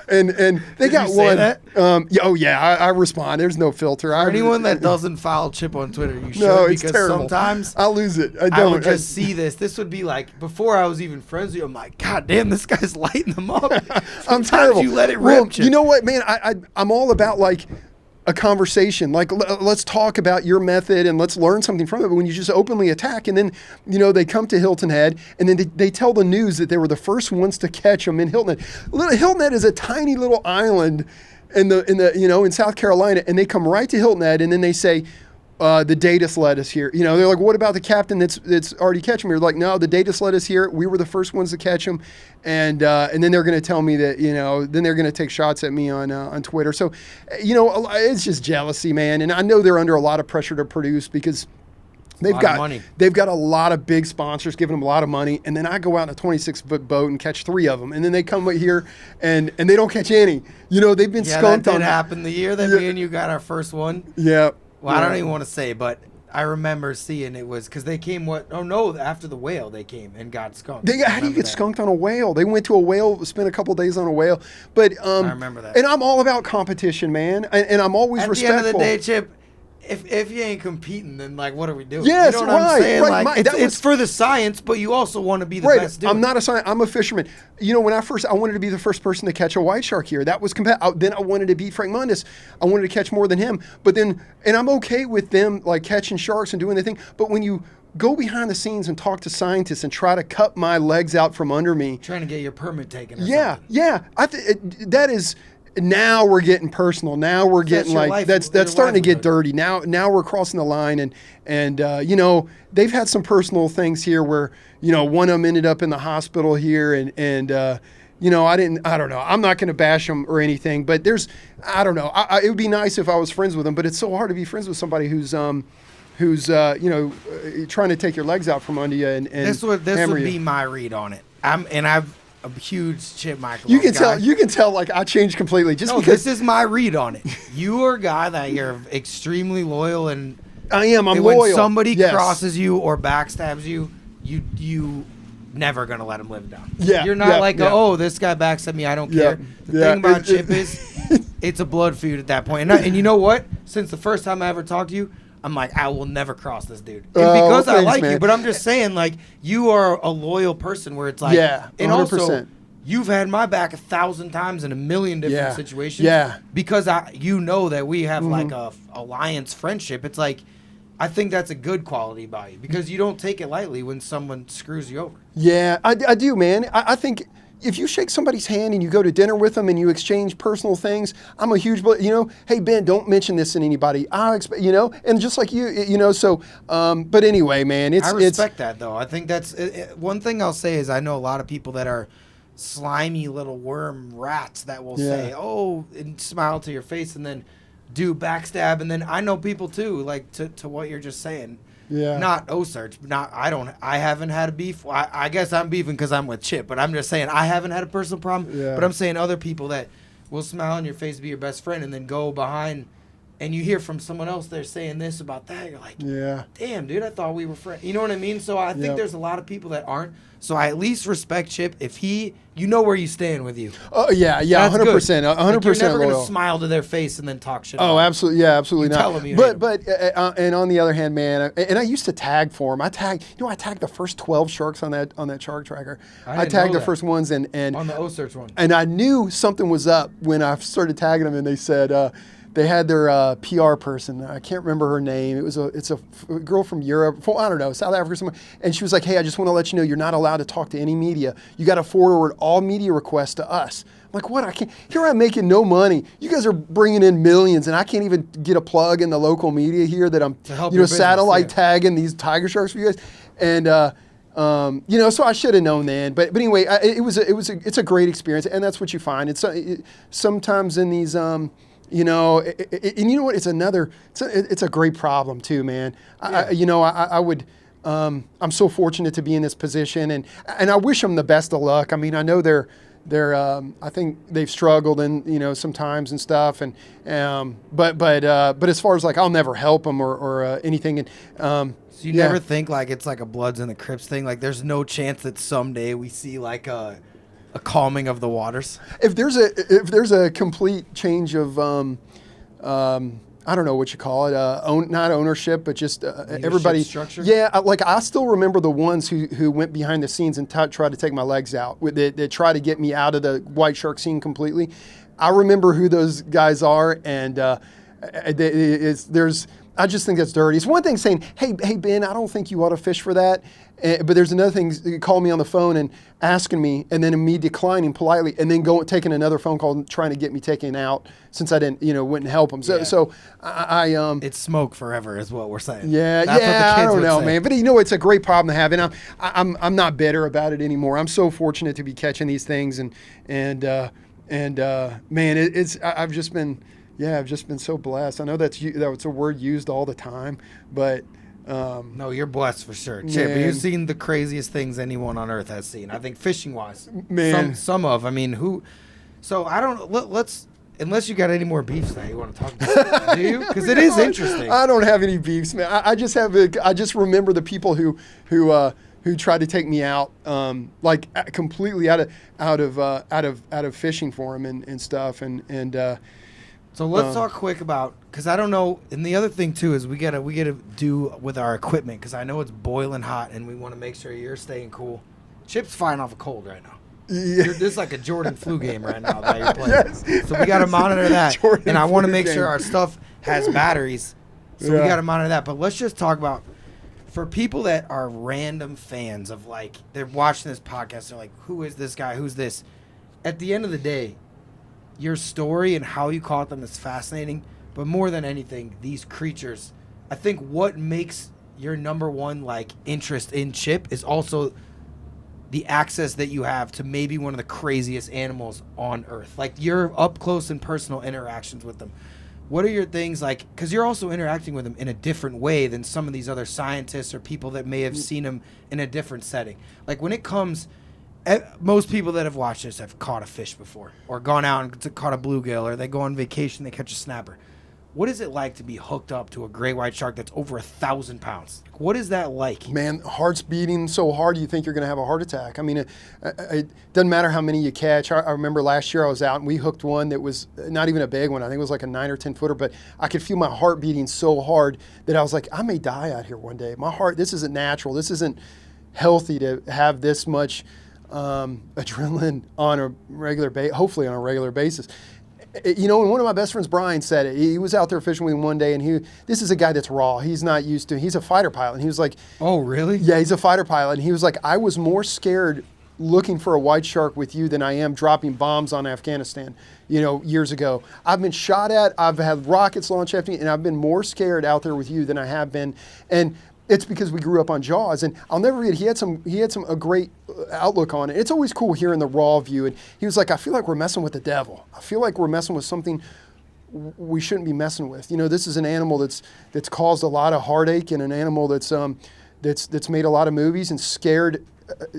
and they Did got you say one. that? Yeah, oh yeah, I respond. There's no filter. For anyone that doesn't follow Chip on Twitter, you should, no, it's because terrible. sometimes I lose it. I I don't. would just see this. This would be like before I was even friends with you. I'm like, God damn, this guy's lighting them up. I'm Sometimes terrible. you let it Well, rip. Chip. you know what, man? I'm all about like a conversation. Like let's talk about your method and let's learn something from it. But when you just openly attack, and then they come to Hilton Head, and then they tell the news that they were the first ones to catch them in Hilton Head. Hilton Head is a tiny little island in South Carolina, and they come right to Hilton Head, and then they say, the Datus led us here. They're like, what about the captain that's already catching me? They're like, no, the Datus led us here. We were the first ones to catch them. And then they're going to tell me that, then they're going to take shots at me on Twitter. So, it's just jealousy, man. And I know they're under a lot of pressure to produce because they've got a lot of big sponsors giving them a lot of money. And then I go out in a 26-foot boat and catch 3 of them. And then they come here and they don't catch any. They've been skunked that on. did happen the year that me and you got our first one. Yeah. Well, I don't even want to say, but I remember seeing it was because they came after the whale they came and got skunked. How do you get skunked on a whale? They went to a whale, spent a couple days on a whale. But I remember that. And I'm all about competition, man. And I'm always respectful. At the end of the day, Chip, if you ain't competing, then like what are we doing? Yes, you know what I'm saying? right. Like, it's for the science, but you also want to be the best doing I'm not a scientist. I'm a fisherman. When I wanted to be the first person to catch a white shark here. That was then I wanted to beat Frank Mundus. I wanted to catch more than him. But then, and I'm okay with them like catching sharks and doing the thing. But when you go behind the scenes and talk to scientists and try to cut my legs out from under me, trying to get your permit taken. That is. Now we're getting personal. Now we're getting like that's starting to get dirty. Now we're crossing the line, and they've had some personal things here where one of them ended up in the hospital here, and I don't know. I'm not going to bash them or anything, but I don't know. It would be nice if I was friends with them, but it's so hard to be friends with somebody who's trying to take your legs out from under you and this would be my read on it. I've a huge Chip Michalove You can tell like I changed completely because this is my read on it. You are a guy that you're extremely loyal, and I am. I'm when loyal. When somebody crosses you or backstabs you, you never gonna let him live down. Yeah, you're not this guy backstabbed me, I don't care. The thing about Chip is it's a blood feud at that point. And you know what? Since the first time I ever talked to you, I'm like, I will never cross this dude. And because I like you, but I'm just saying, like, you are a loyal person where it's like, and 100%. Also, you've had my back 1,000 times in a million different situations. Yeah. Because that we have like a alliance friendship. It's like, I think that's a good quality about you because you don't take it lightly when someone screws you over. Yeah, I do, man. I think if you shake somebody's hand and you go to dinner with them and you exchange personal things, I'm a huge, hey, Ben, don't mention this to anybody. I expect, and just like you, so, but anyway, man, I respect that though. I think that's one thing I'll say is I know a lot of people that are slimy little worm rats that will say, oh, and smile to your face and then do backstab. And then I know people too, like to what you're just saying. Yeah. Not O-Search. I haven't had a beef. I guess I'm beefing because I'm with Chip, but I'm just saying I haven't had a personal problem. Yeah. But I'm saying other people that will smile on your face, be your best friend, and then go behind, and you hear from someone else they're saying this about that. You're like, damn, dude, I thought we were friends. You know what I mean? So I think there's a lot of people that aren't. So I at least respect Chip if you know where you stand with you. Oh yeah, 100%, 100%. You're never loyal. gonna smile to their face and then talk shit. Oh, absolutely, absolutely not. Tell them you but and on the other hand, man, and I used to tag for him. I tagged the first 12 sharks on that shark tracker. I tagged the first ones and on the O-Search one. And I knew something was up when I started tagging them, and they said. They had their PR person. I can't remember her name. It's a girl from Europe. I don't know, South Africa somewhere. And she was like, "Hey, I just want to let you know you're not allowed to talk to any media. You got to forward all media requests to us." I'm like, what? I can't. Here I'm making no money. You guys are bringing in millions, and I can't even get a plug in the local media here that I'm, satellite tagging these tiger sharks for you guys. And so I should have known then. But anyway, it's a great experience, and that's what you find. It's sometimes in these. And you know what? It's a great problem too, man. I'm so fortunate to be in this position, and I wish them the best of luck. I mean, I know they're I think they've struggled and sometimes and stuff, and but as far as like I'll never help them or anything, and So you never think like it's like a Bloods and the Crips thing? Like there's no chance that someday we see like a calming of the waters? if there's a complete change of I don't know what you call it, not ownership, but just everybody. Structure? Yeah, I still remember the ones who went behind the scenes and tried to take my legs out. They tried to get me out of the white shark scene completely. I remember who those guys are, and I just think that's dirty. It's one thing saying, hey Ben, I don't think you ought to fish for that. But there's another thing, you call me on the phone and asking me, and then me declining politely, and then taking another phone call and trying to get me taken out since I didn't, wouldn't help them. So I It's smoke forever is what we're saying. yeah, That's what the I kids don't would know, say. man. But it's a great problem to have, and I'm not bitter about it anymore. I'm so fortunate to be catching these things, and man, I've just been so blessed. I know that's a word used all the time, but. No, you're blessed for sure. Chip, Man. you've seen the craziest things anyone on earth has seen. I think fishing wise. Man. So I don't, let's, unless you got any more beefs that you want to talk about. Do you? Because it is interesting. I don't have any beefs, man. I just remember the people who tried to take me out, completely out of fishing for them and stuff, and So let's talk quick about, because I don't know, and the other thing too is we gotta do with our equipment, because I know it's boiling hot and we want to make sure you're staying cool. Chip's fighting off a cold right now. yeah. This is like a Jordan flu game right now that you're playing. Yes. So we got to monitor that. Jordan And I want to flu make sure game. our stuff has batteries. So we Yeah. got to monitor that. But let's just talk about, for people that are random fans of like, they're watching this podcast, they're like, who is this guy? Who's this? At the end of the day, your story and how you caught them is fascinating. But more than anything, these creatures, I think what makes your number one like interest in Chip is also the access that you have to maybe one of the craziest animals on earth. Like your up close and personal interactions with them. What are your things like, because you're also interacting with them in a different way than some of these other scientists or people that may have seen them in a different setting. Like when it comes, most people that have watched this have caught a fish before or gone out and caught a bluegill, or they go on vacation, they catch a snapper. What is it like to be hooked up to a great white shark that's over 1,000 pounds? What is that like? Man, heart's beating so hard you think you're going to have a heart attack. I mean, it doesn't matter how many you catch. I remember last year I was out and we hooked one that was not even a big one. I think it was like a 9 or 10 footer, but I could feel my heart beating so hard that I was like, I may die out here one day. My heart, this isn't natural. This isn't healthy to have this much adrenaline on a regular hopefully on a regular basis. And one of my best friends, Brian, said it. He was out there fishing with him one day, and this is a guy that's raw. He's not used to. He's a fighter pilot, and he was like, Oh, really? "Yeah, he's a fighter pilot." And he was like, "I was more scared looking for a white shark with you than I am dropping bombs on Afghanistan, years ago. I've been shot at. I've had rockets launched at me, and I've been more scared out there with you than I have been." And it's because we grew up on Jaws, and I'll never forget. He had a great outlook on it. It's always cool hearing the raw view, and he was like, "I feel like we're messing with the devil. I feel like we're messing with something we shouldn't be messing with. This is an animal that's caused a lot of heartache, and an animal that's made a lot of movies and scared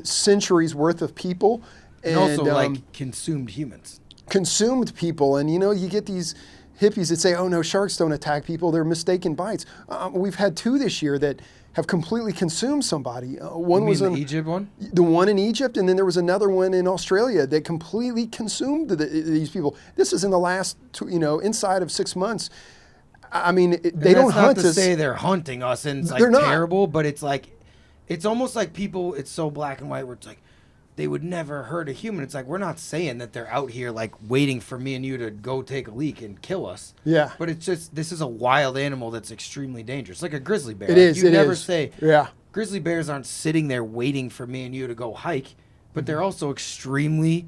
centuries worth of people, And also like consumed humans. consumed people. And you get these hippies that say, "Oh no, sharks don't attack people; they're mistaken bites." We've had 2 this year that have completely consumed somebody. One was the Egypt one? the one in Egypt, and then there was another one in Australia that completely consumed these people. This is in the last, inside of 6 months. I mean, they don't hunt That's not to us. say they're hunting us and it's like They're not. terrible, but it's like, it's almost like people, it's so black and white where it's like, they would never hurt a human. It's like, we're not saying that they're out here like waiting for me and you to go take a leak and kill us. Yeah. But it's just, this is a wild animal that's extremely dangerous. Like a grizzly bear. It is. You It never is. say, Yeah. grizzly bears aren't sitting there waiting for me and you to go hike, but they're also extremely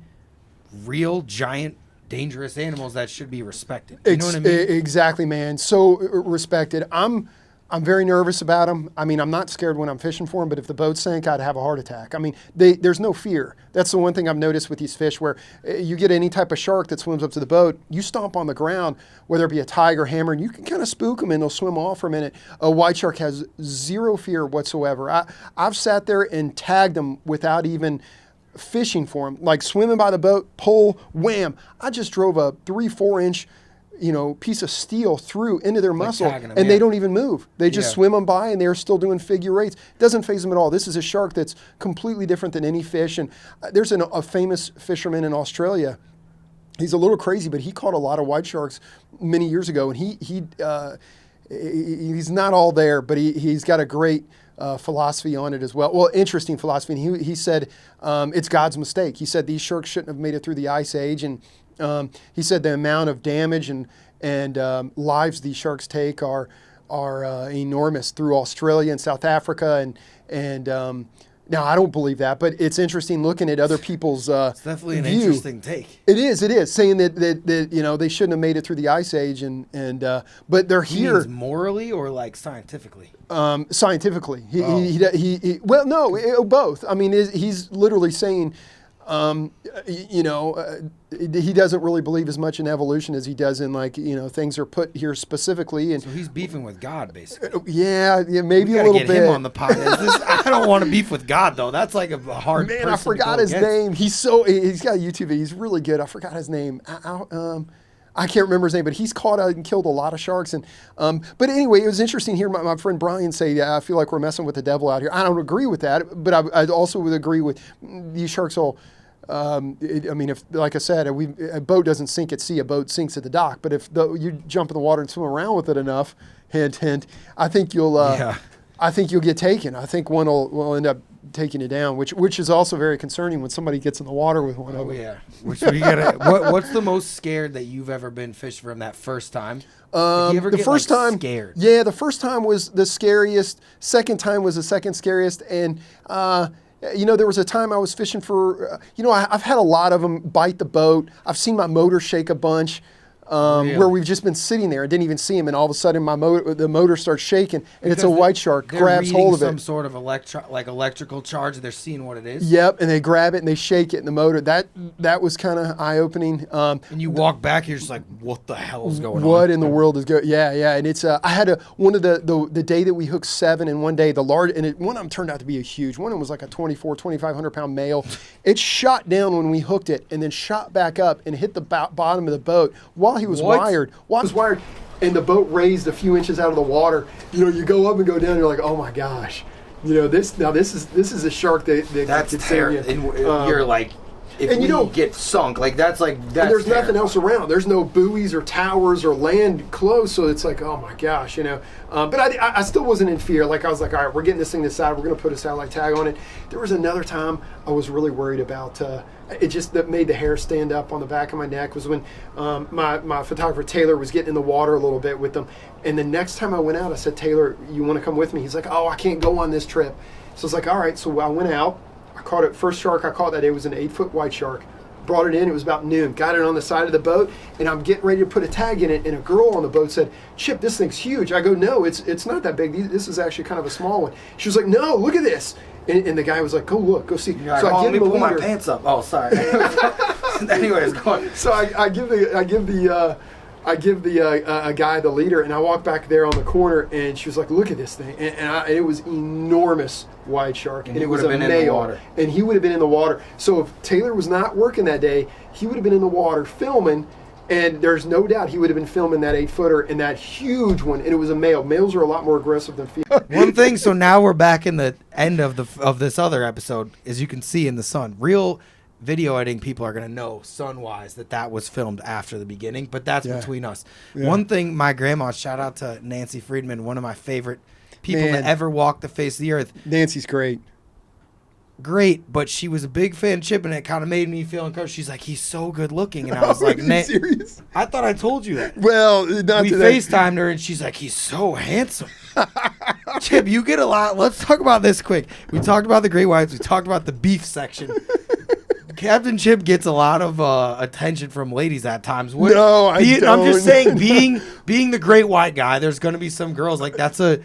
real, giant, dangerous animals that should be respected. You know what I mean? Exactly, man. So respected. I'm very nervous about them. I mean, I'm not scared when I'm fishing for them, but if the boat sank, I'd have a heart attack. I mean, there's no fear. That's the one thing I've noticed with these fish, where you get any type of shark that swims up to the boat, you stomp on the ground, whether it be a tiger, hammer, and you can kind of spook them and they'll swim off for a minute. A white shark has zero fear whatsoever. I've sat there and tagged them without even fishing for them, like swimming by the boat, pull, wham. I just drove a 3-4 inch, piece of steel through into their muscle, tagging 'em, and yeah. they don't even move. They just Yeah. swim them by, and they're still doing figure eights. It doesn't faze them at all. This is a shark that's completely different than any fish. And there's a famous fisherman in Australia. He's a little crazy, but he caught a lot of white sharks many years ago, and he's not all there, but he's got a great philosophy on it as well. Well, interesting philosophy. And he said it's God's mistake. He said these sharks shouldn't have made it through the ice age, and he said the amount of damage and lives these sharks take are enormous through Australia and South Africa, and now I don't believe that, but it's interesting looking at other people's It's definitely an view. interesting take. It is saying that they shouldn't have made it through the ice age, and but they're He here means morally or like scientifically? scientifically. Oh. Well, no, both. I mean, he's literally saying, he doesn't really believe as much in evolution as he does in things are put here specifically. And So he's beefing with God, basically. yeah, maybe We a gotta little get bit. him on the podcast. I don't want to beef with God though. That's like a hard. Man, person I to forgot go his against. name. He's got a YouTube. He's really good. I forgot his name. I can't remember his name, but he's caught and killed a lot of sharks. And but anyway, it was interesting to hear my friend Brian say, I feel like we're messing with the devil out here. I don't agree with that, but I also would agree with these sharks all. If, like I said, a boat doesn't sink at sea, a boat sinks at the dock. But if you jump in the water and swim around with it enough, hint, hint, I think you'll get taken. I think one will end up taking you down, which is also very concerning when somebody gets in the water with one of Oh them. yeah. Which we gotta. What's the most scared that you've ever been fishing from that first time? Did you ever The get, first time, scared? yeah, the first time was the scariest. Second time was the second scariest, and there was a time I was fishing for. I've had a lot of them bite the boat. I've seen my motor shake a bunch. Really? Where we've just been sitting there and didn't even see him, and all of a sudden the motor starts shaking, and it's a Because white shark they're grabs reading hold of some it. sort of electrical charge. They're seeing what it is. Yep, and they grab it and they shake it in the motor. That was kind of eye opening. And you walk back, you're just like, what the hell is going on? What in the world is going? Yeah, and it's I had one of the day that we hooked 7, and one day the large, and one of them turned out to be a huge one. It was like a 2,500 pound male. It shot down when we hooked it, and then shot back up and hit the bottom of the boat while he was What? wired. While he was wired, and the boat raised a few inches out of the water. You go up and go down. You're like, oh my gosh. This is a shark that That's could save terrible. you. You're like, if and you we don't- get sunk, that's And there's nothing else around. There's no buoys or towers or land close, so it's like, oh my gosh, But I still wasn't in fear. Like I was like, all right, we're getting this thing this side. We're going to put a satellite tag on it. There was another time I was really worried about. It just that made the hair stand up on the back of my neck was when my photographer Taylor was getting in the water a little bit with them. And the next time I went out, I said, Taylor, you want to come with me? He's like, oh, I can't go on this trip. So I was like, all right. So I went out. I caught it. First shark I caught that day was an 8-foot white shark. Brought it in. It was about noon. Got it on the side of the boat, and I'm getting ready to put a tag in it. And a girl on the boat said, "Chip, this thing's huge." I go, "No, it's not that big. This is actually kind of a small one." She was like, "No, look at this." And the guy was like, "Go look, go see." You're like, So I let me give him a pull my leader. pants up. Oh, sorry. Anyways, go on. So I give the a guy the leader, and I walk back there on the corner, and she was like, "Look at this thing!" And it was enormous white shark, and he it was would a have been in the male, water. and he would have been in the water. So if Taylor was not working that day, he would have been in the water filming, and there's no doubt he would have been filming that 8-footer and that huge one, and it was a male. Males are a lot more aggressive than females. One thing, so now we're back in the end of this other episode, as you can see in the sun. Real video editing people are going to know sun-wise that was filmed after the beginning, but that's Yeah. between us. Yeah. One thing, my grandma, shout out to Nancy Friedman, one of my favorite people Man. that ever walked the face of the earth. Nancy's great. Great, but she was a big fan of Chip, and it kind of made me feel uncomfortable. She's like, he's so good looking, and I was like, Are you "Nah, serious? I thought I told you that." Well, not We today. FaceTimed her, and she's like, "He's so handsome." Chip, you get a lot. Let's talk about this quick. We talked about the great whites. We talked about the beef section. Captain Chip gets a lot of attention from ladies at times. No, I I'm just don't. saying, being the great white guy, there's going to be some girls like that's a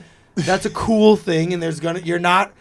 cool thing, and you're not.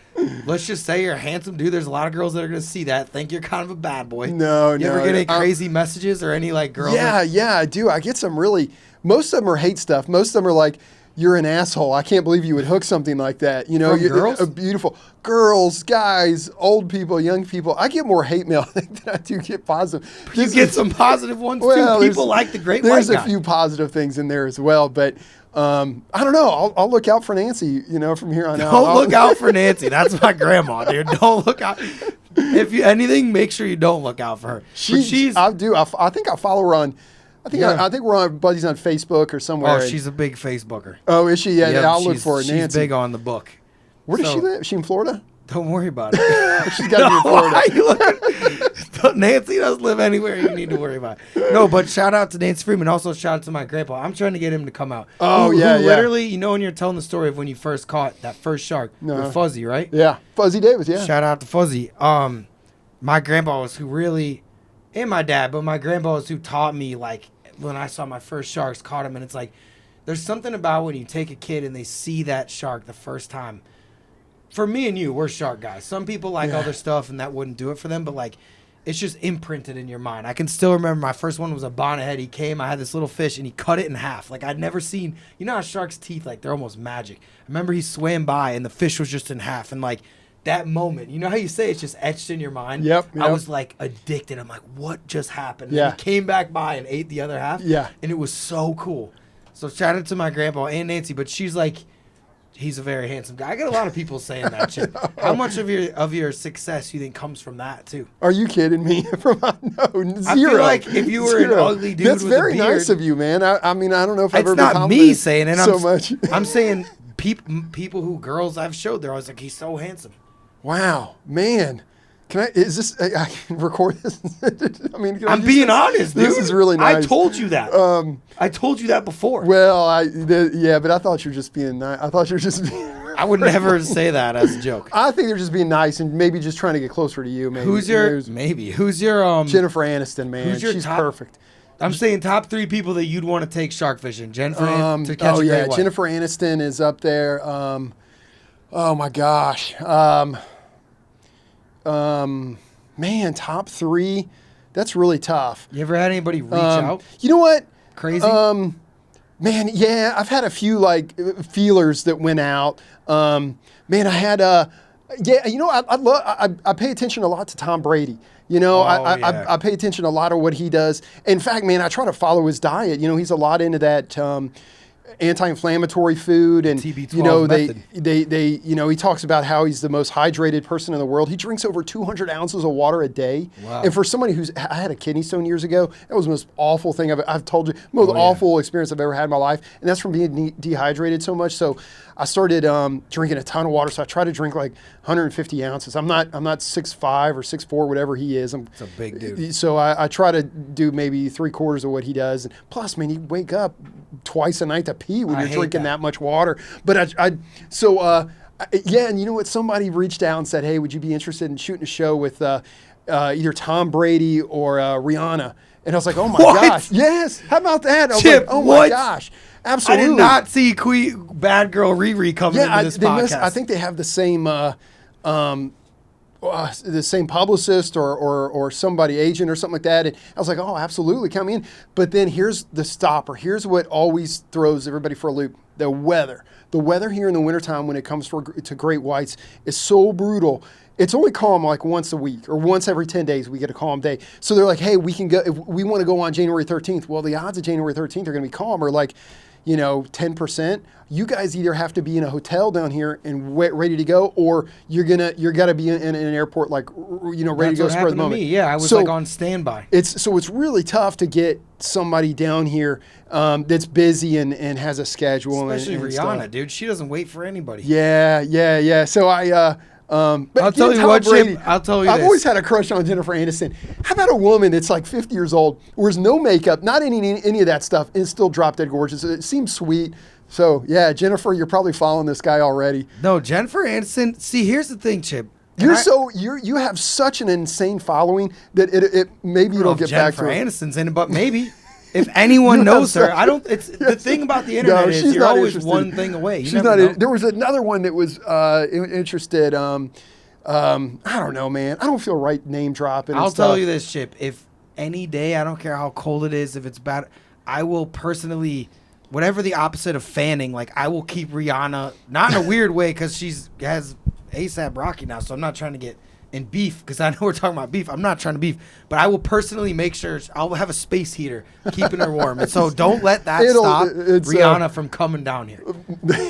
Let's just say you're a handsome dude. There's a lot of girls that are going to see that, think you're kind of a bad boy. No, You ever get any I'm- crazy messages or any like girls? Yeah, I do. I get some really. Most of them are hate stuff. Most of them are like, you're an asshole. I can't believe you would hook something like that. You know, From girls? Beautiful girls, guys, old people, young people. I get more hate mail than I do get positive. You get some positive ones too. Well, People like the great white There's guy. a few positive things in there as well, but I don't know. I'll look out for Nancy. You know, from here on out. Don't look out for Nancy. That's my grandma, dude. Don't look out. If you anything, make sure you don't look out for her. She's I do. I think I follow her on. I think we're on buddies on Facebook or somewhere. oh, she's a big Facebooker. Oh, is she? Yeah, Yep, I'll look for her. She's Nancy. big on the book. Where does So- she live? Is she in Florida? Don't worry about it. She's got to be in Florida. Why are you looking? Nancy doesn't live anywhere you need to worry about. No, but shout out to Nancy Freeman. Also, shout out to my grandpa. I'm trying to get him to come out. Oh, Who yeah. literally, you know, when you're telling the story of when you first caught that first shark with Fuzzy, right? Yeah, Fuzzy Davis. Yeah. Shout out to Fuzzy. My grandpa was who really, and my dad, but my grandpa was who taught me, like, when I saw my first sharks, caught him, and it's like, there's something about when you take a kid and they see that shark the first time. For me and you, we're shark guys. Some people like other stuff and that wouldn't do it for them, but like, it's just imprinted in your mind. I can still remember my first one was a bonnethead. He came, I had this little fish, and he cut it in half. Like, I'd never seen, you know how sharks' teeth, like, they're almost magic. I remember he swam by and the fish was just in half, and like, that moment, you know how you say it's just etched in your mind? Yep. I was like addicted. I'm like, what just happened? Yeah. And he came back by and ate the other half. Yeah. And it was so cool. So shout out to my grandpa and Nancy, but she's like, he's a very handsome guy. I get a lot of people saying that shit. How much of your success you think comes from that too? Are you kidding me? No, zero. I feel like if you were an ugly dude that's with a very beard- nice of you, man. I mean, I don't know if I've It's ever been not me complimented saying it. so much. I'm saying people who girls I've showed, they're always like, he's so handsome. Wow, man. Is this, I can record this? I mean, can I I'm use being this? honest, dude. This is really nice. I told you that. I told you that before. Well, yeah, but I thought you were just being nice. I thought you were just being, I would never say that as a joke. I think they're just being nice and maybe just trying to get closer to you. Maybe. Who's your Jennifer Aniston, man. who's your She's top- perfect. I'm saying top 3 people that you'd want to take shark fishing. Jennifer to catch Oh a yeah, great white. Jennifer Aniston is up there. Oh my gosh. Man, top 3. That's really tough. You ever had anybody reach out? You know what? Crazy? Man, yeah, I've had a few like feelers that went out. Man, I had yeah, you know, I pay attention a lot to Tom Brady. You know, I pay attention a lot of what he does. In fact, man, I try to follow his diet. You know, he's a lot into that anti-inflammatory food, and TB12 you know method. they you know, he talks about how he's the most hydrated person in the world. He drinks over 200 ounces of water a day. Wow. And for somebody I had a kidney stone years ago, that was the most awful thing I've told you, most awful experience I've ever had in my life, and that's from being dehydrated so much. So I started drinking a ton of water. So I try to drink like 150 ounces. I'm not 6'5" or 6'4", whatever he is. It's a big dude. So I try to do maybe 3/4 of what he does. And plus, man, you wake up twice a night to pee when I you're hate drinking that. that much water. But yeah, and you know what? Somebody reached out and said, hey, would you be interested in shooting a show with either Tom Brady or Rihanna? And I was like, oh my What? gosh, yes. How about that? I was Chip, like, oh what? my gosh, I absolutely. did not see Bad Girl Riri coming into this podcast. I think they have the same publicist or somebody agent or something like that. And I was like, oh, absolutely, come in. But then here's the stopper. Here's what always throws everybody for a loop: the weather. The weather here in the wintertime when it comes to great whites is so brutal. It's only calm like once a week or once every 10 days we get a calm day. So they're like, hey, we can go if we want to go on January 13th. Well, the odds of January 13th are going to be calm are like, 10%. You guys either have to be in a hotel down here and ready to go, or you're gotta be in an airport like ready That's to go what spur of the happened to moment. me. Yeah, I was So like on standby. it's really tough to get somebody down here that's busy and has a schedule. Especially and Rihanna, stuff. dude. She doesn't wait for anybody. Yeah. So but I'll tell you Tom what, Chip, Brady, I'll tell you I've this. always had a crush on Jennifer Aniston. How about a woman that's like 50 years old, wears no makeup, not any of that stuff, and is still drop dead gorgeous? It seems sweet. So yeah, Jennifer, you're probably following this guy already. No, Jennifer Aniston. See, here's the thing, Chip. You have such an insane following that it maybe it'll get back to Jennifer it. Aniston's in it, but maybe. If anyone You knows have her, I don't. It's the thing about the internet is she's you're not always interested. one thing away. You She's never not. know. There was another one that was interested. I don't know, man. I don't feel right name dropping. I'll and stuff. tell you this, Chip. If any day, I don't care how cold it is, if it's bad, I will personally whatever the opposite of fanning, like I will keep Rihanna, not in a weird way because has ASAP Rocky now, so I'm not trying to get in beef because I know we're talking about beef. I'm not trying to beef, but I will personally make sure I'll have a space heater keeping her warm. And so don't let that stop Rihanna from coming down here.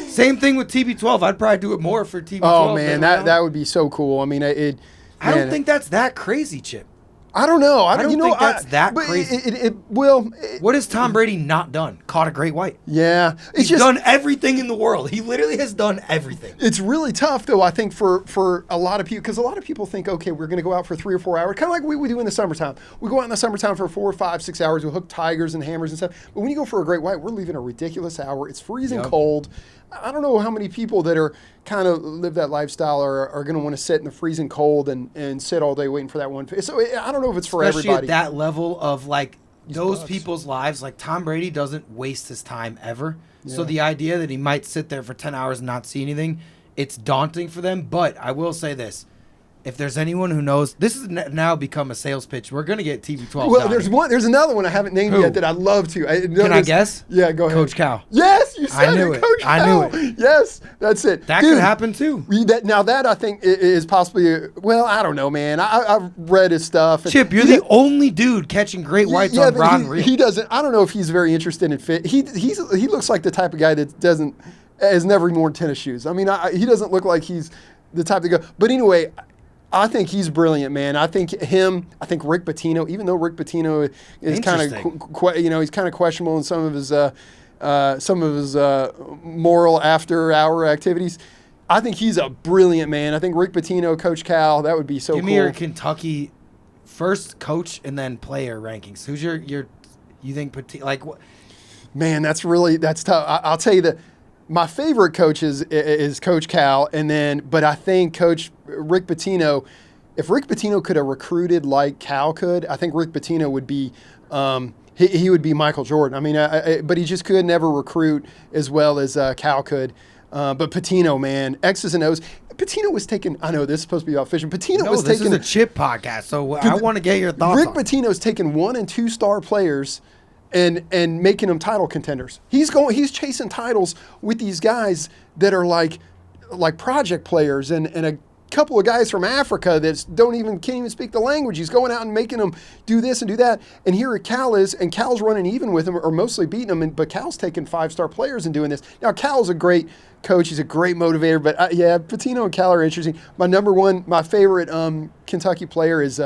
Same thing with TB12. I'd probably do it more for TB12. Oh man, that would be so cool. I mean, I don't think that's that crazy, Chip. I don't know. I don't think that's that crazy. What has Tom Brady not done? Caught a great white. Yeah. He's done everything in the world. He literally has done everything. It's really tough, though, I think, for a lot of people, because a lot of people think, okay, we're going to go out for 3 or 4 hours, kind of like we do in the summertime. We go out in the summertime for 4, 5, 6 hours. We hook tigers and hammers and stuff. But when you go for a great white, we're leaving a ridiculous hour. It's freezing cold. I don't know how many people that are kind of live that lifestyle are going to want to sit in the freezing cold and sit all day waiting for that one. So I don't know if it's for Especially everybody. at that level of like those people's lives, like Tom Brady doesn't waste his time ever. Yeah. So the idea that he might sit there for 10 hours and not see anything, it's daunting for them. But I will say this. If there's anyone who knows, this has now become a sales pitch. We're going to get TB12. Well, there's another one I haven't named yet that I'd love to. Can I guess? Yeah, go ahead. Coach Cal. Yes, you said it. Coach Cal. I knew it. Yes, that's it. That could happen too. That I think is possibly, well, I don't know, man. I've read his stuff. Chip, you're the only dude catching great whites on Rod and Reel. He doesn't, I don't know if he's very interested in fit. He looks like the type of guy that has never worn tennis shoes. I mean, he doesn't look like he's the type to go. But anyway, I think he's brilliant, man. I think Rick Pitino, even though Rick Pitino is kind of, he's kind of questionable in some of his moral after-hour activities. I think he's a brilliant man. I think Rick Pitino, Coach Cal, that would be so cool. Give me your Kentucky first coach and then player rankings. Who's your you think like what? Man, that's tough. I'll tell you that. My favorite coach is Coach Cal, but I think Coach Rick Pitino, if Rick Pitino could have recruited like Cal could, I think Rick Pitino would be he would be Michael Jordan. I mean, but he just could never recruit as well as Cal could. But Pitino, man, X's and O's. Pitino was taking. I know this is supposed to be about fishing. This is a Chip podcast, so I want to get your thoughts. Rick Pitino's taking 1- and 2-star players and making them title contenders. He's chasing titles with these guys that are like project players and a couple of guys from Africa that can't even speak the language. He's going out and making them do this and do that. And here Cal is, and Cal's running even with him or mostly beating them. But Cal's taking 5-star players and doing this. Now Cal's a great coach. He's a great motivator. But Pitino and Cal are interesting. My favorite Kentucky player is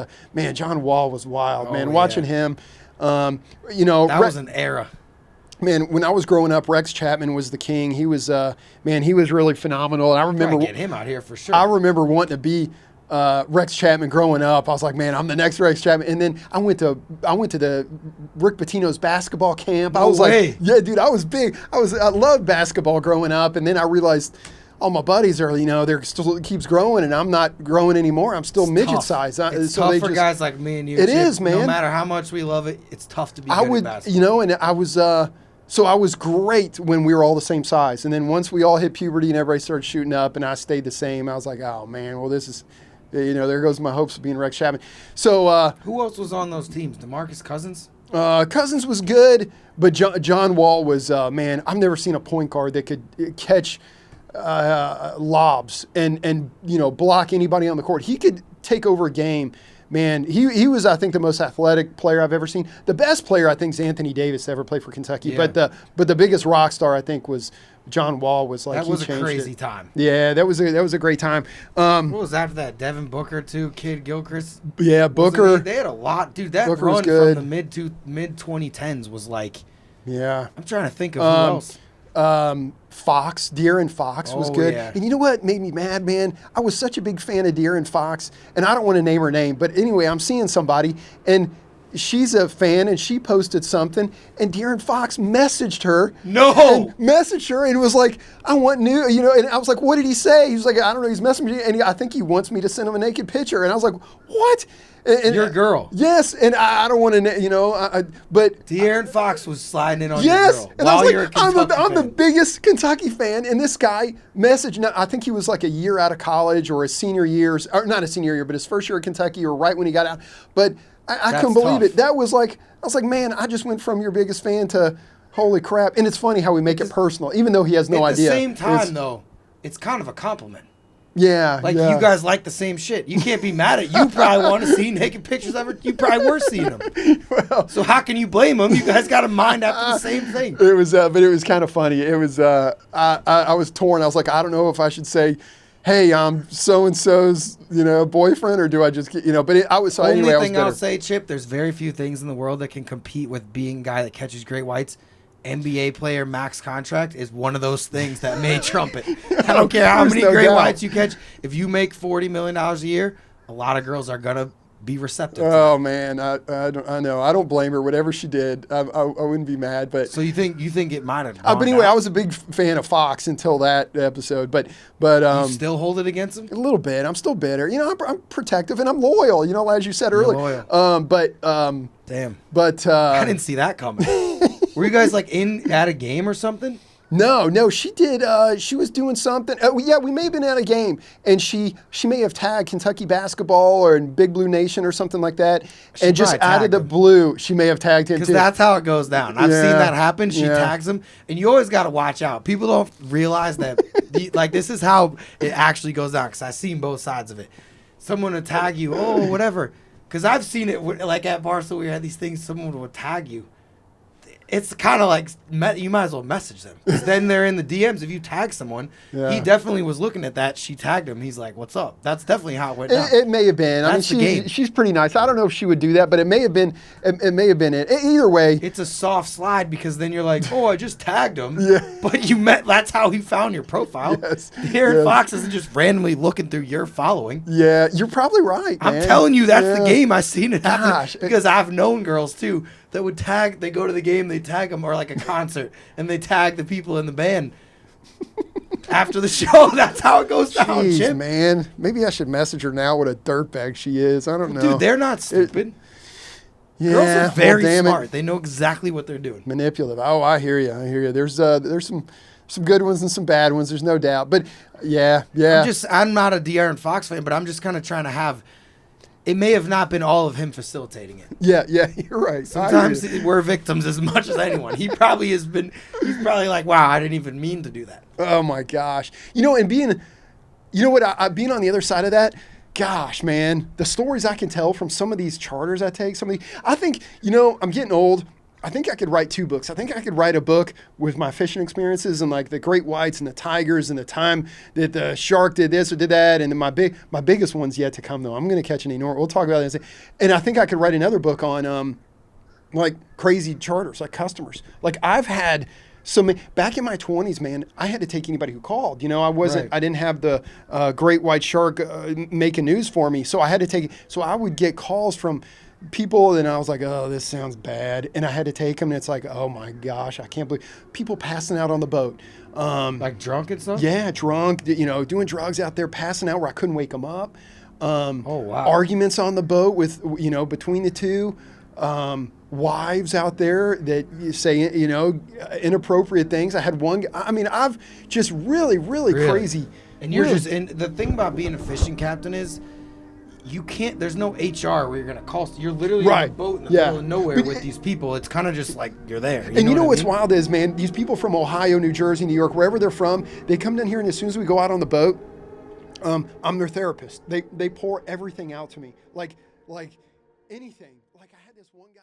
John Wall was wild, man. Watching him. That was an era. Man, when I was growing up, Rex Chapman was the king. He was, he was really phenomenal. And I remember get him out here for sure. I remember wanting to be Rex Chapman growing up. I was like, man, I'm the next Rex Chapman. And then I went to the Rick Pitino's basketball camp. I was like, yeah, dude, I was big. I loved basketball growing up, and then I realized all my buddies are, they're still keeps growing, and I'm not growing anore. I'm still midget size. It's tough for guys like me and you. It is, man. No matter how much we love it, it's tough to be good at basketball. And I was, so I was great when we were all the same size. And then once we all hit puberty and everybody started shooting up and I stayed the same, I was like, oh, man, well, this is, there goes my hopes of being Rex Chapman. So who else was on those teams? DeMarcus Cousins? Cousins was good, but John Wall was, man, I've never seen a point guard that could catch lobs and block anybody on the court. He could take over a game. Man, he was, I think, the most athletic player I've ever seen. The best player, I think, is Anthony Davis to ever play for Kentucky. Yeah. But the biggest rock star, I think, was John Wall. That was a crazy time. Yeah, that was a great time. What was after that? Devin Booker too, Kid Gilchrist. Yeah, Booker. They had a lot, dude. That Booker run from the mid 2010s was like. Yeah. I'm trying to think of who else. De'Aaron Fox was good. Yeah. And you know what made me mad, man? I was such a big fan of De'Aaron Fox, and I don't want to name her name, but anyway, I'm seeing somebody, and she's a fan, and she posted something, and De'Aaron Fox messaged her. And was like, I want new, and I was like, what did he say? He was like, I don't know, he's messaging me, and I think he wants me to send him a naked picture. And I was like, what? And your girl. Yes, and I don't want to, but De'Aaron Fox was sliding in on your girl. Yes, and I was like, I'm the biggest Kentucky fan, and this guy messaged. I think he was like a year out of college or his senior years, or not a senior year, but his first year at Kentucky or right when he got out. But I couldn't believe it. That was like, I was like, man, I just went from your biggest fan to Holy crap. And it's funny how we make it personal, even though he has no idea. At the same time, It's- though, it's kind of a compliment. Yeah. Like, yeah. you guys like the same shit. You can't be mad at it. You probably want to see naked pictures of her. You probably were seeing them. Well, So how can you blame them? You guys got a mind after the same thing. it was, but it was kind of funny. It was, I was torn. I was like, I don't know if I should say, hey, I'm so-and-so's, boyfriend, or do I just get, but I was, so Only anyway, I was thing bitter. I'll say, Chip, there's very few things in the world that can compete with being a guy that catches great whites. NBA player max contract is one of those things that may trump it. I don't care how There's many no great doubt. whites you catch. If you make $40 million a year, a lot of girls are going to be receptive to that. Oh man, I know. I don't blame her. Whatever she did, I wouldn't be mad. But So you think it might have but gone anyway, down? I was a big fan of Fox until that episode. But You still hold it against him? a little bit. I'm still bitter. I'm protective and I'm loyal. As you said earlier. loyal. But Damn. I I didn't see that coming. Were you guys like at a game or something? No, she did. She was doing something. Yeah, we may have been at a game, and she may have tagged Kentucky basketball or in Big Blue Nation or something like that, She and just probably out of tagged the him. blue, she may have tagged him Because too. that's how it goes down. I've seen Yeah, that happen. She yeah. tags him, and you always got to watch out. People don't realize that, this is how it actually goes down. Because I've seen both sides of it. Someone would tag you, oh, whatever. Because I've seen it, like at Barstool, we had these things, someone would tag you. It's kind of like you might as well message them. 'Cause then they're in the DMs. If you tag someone, Yeah. he definitely was looking at that. She tagged him. He's like, "What's up?" That's definitely how it went down. It may have been. That's the game. She's pretty nice. I don't know if she would do that, but it may have been. It may have been it. Either way, It's a soft slide because then you're like, "Oh, I just tagged him." Yeah. But that's how he found your profile. Yes, Aaron yes. Fox isn't just randomly looking through your following. yeah, you're probably right. I'm man. telling you, that's the Yeah. game. I've seen it happen Gosh, because I've known girls too that would tag. They go to the game, they tag them, or like a concert, and they tag the people in the band after the show. That's how it goes down, Jeez, Chip. man. Maybe I should message her now. What a dirtbag she is. I don't know. Dude, they're not stupid. yeah, Girls are very damn it. smart. They know exactly what they're doing. Manipulative. Oh, I hear you. I hear you. There's some good ones and some bad ones. There's no doubt. But yeah. I'm not a De'Aaron Fox fan, but I'm just kind of trying to have. It may have not been all of him facilitating it. Yeah, you're right. I hear Sometimes you. we're victims as much as anyone. He probably has been. He's probably like, "Wow, I didn't even mean to do that." Oh my gosh. And being, being on the other side of that, gosh, man, the stories I can tell from some of these charters I take, I think, I'm getting old. I think I could write 2 books. I think I could write a book with my fishing experiences and like the great whites and the tigers and the time that the shark did this or did that. And then my biggest one's yet to come though. I'm going to catch an enormous. We'll talk about this. And I think I could write another book on like crazy charters, like customers. Like I've had back in my 20s, man, I had to take anybody who called. I didn't have the great white shark making news for me. So I had to take, so I would get calls from people and I was like, oh, this sounds bad. And I had to take them and it's like, oh my gosh, I can't believe people passing out on the boat. Like drunk and stuff. Yeah, drunk, doing drugs out there, passing out where I couldn't wake them up. Oh wow. Arguments on the boat with, between the two. Wives out there that you say, inappropriate things. I had one, I've just really crazy. And you're really- just, and the thing about being a fishing captain is you can't, there's no HR where you're going to call. You're literally on a Right. boat in the Yeah. middle of nowhere But- with these people. It's kind of just like you're there. And you know what I what's mean? wild is, man, these people from Ohio, New Jersey, New York, wherever they're from, they come down here and as soon as we go out on the boat, I'm their therapist. They pour everything out to me. Like anything. Like I had this one guy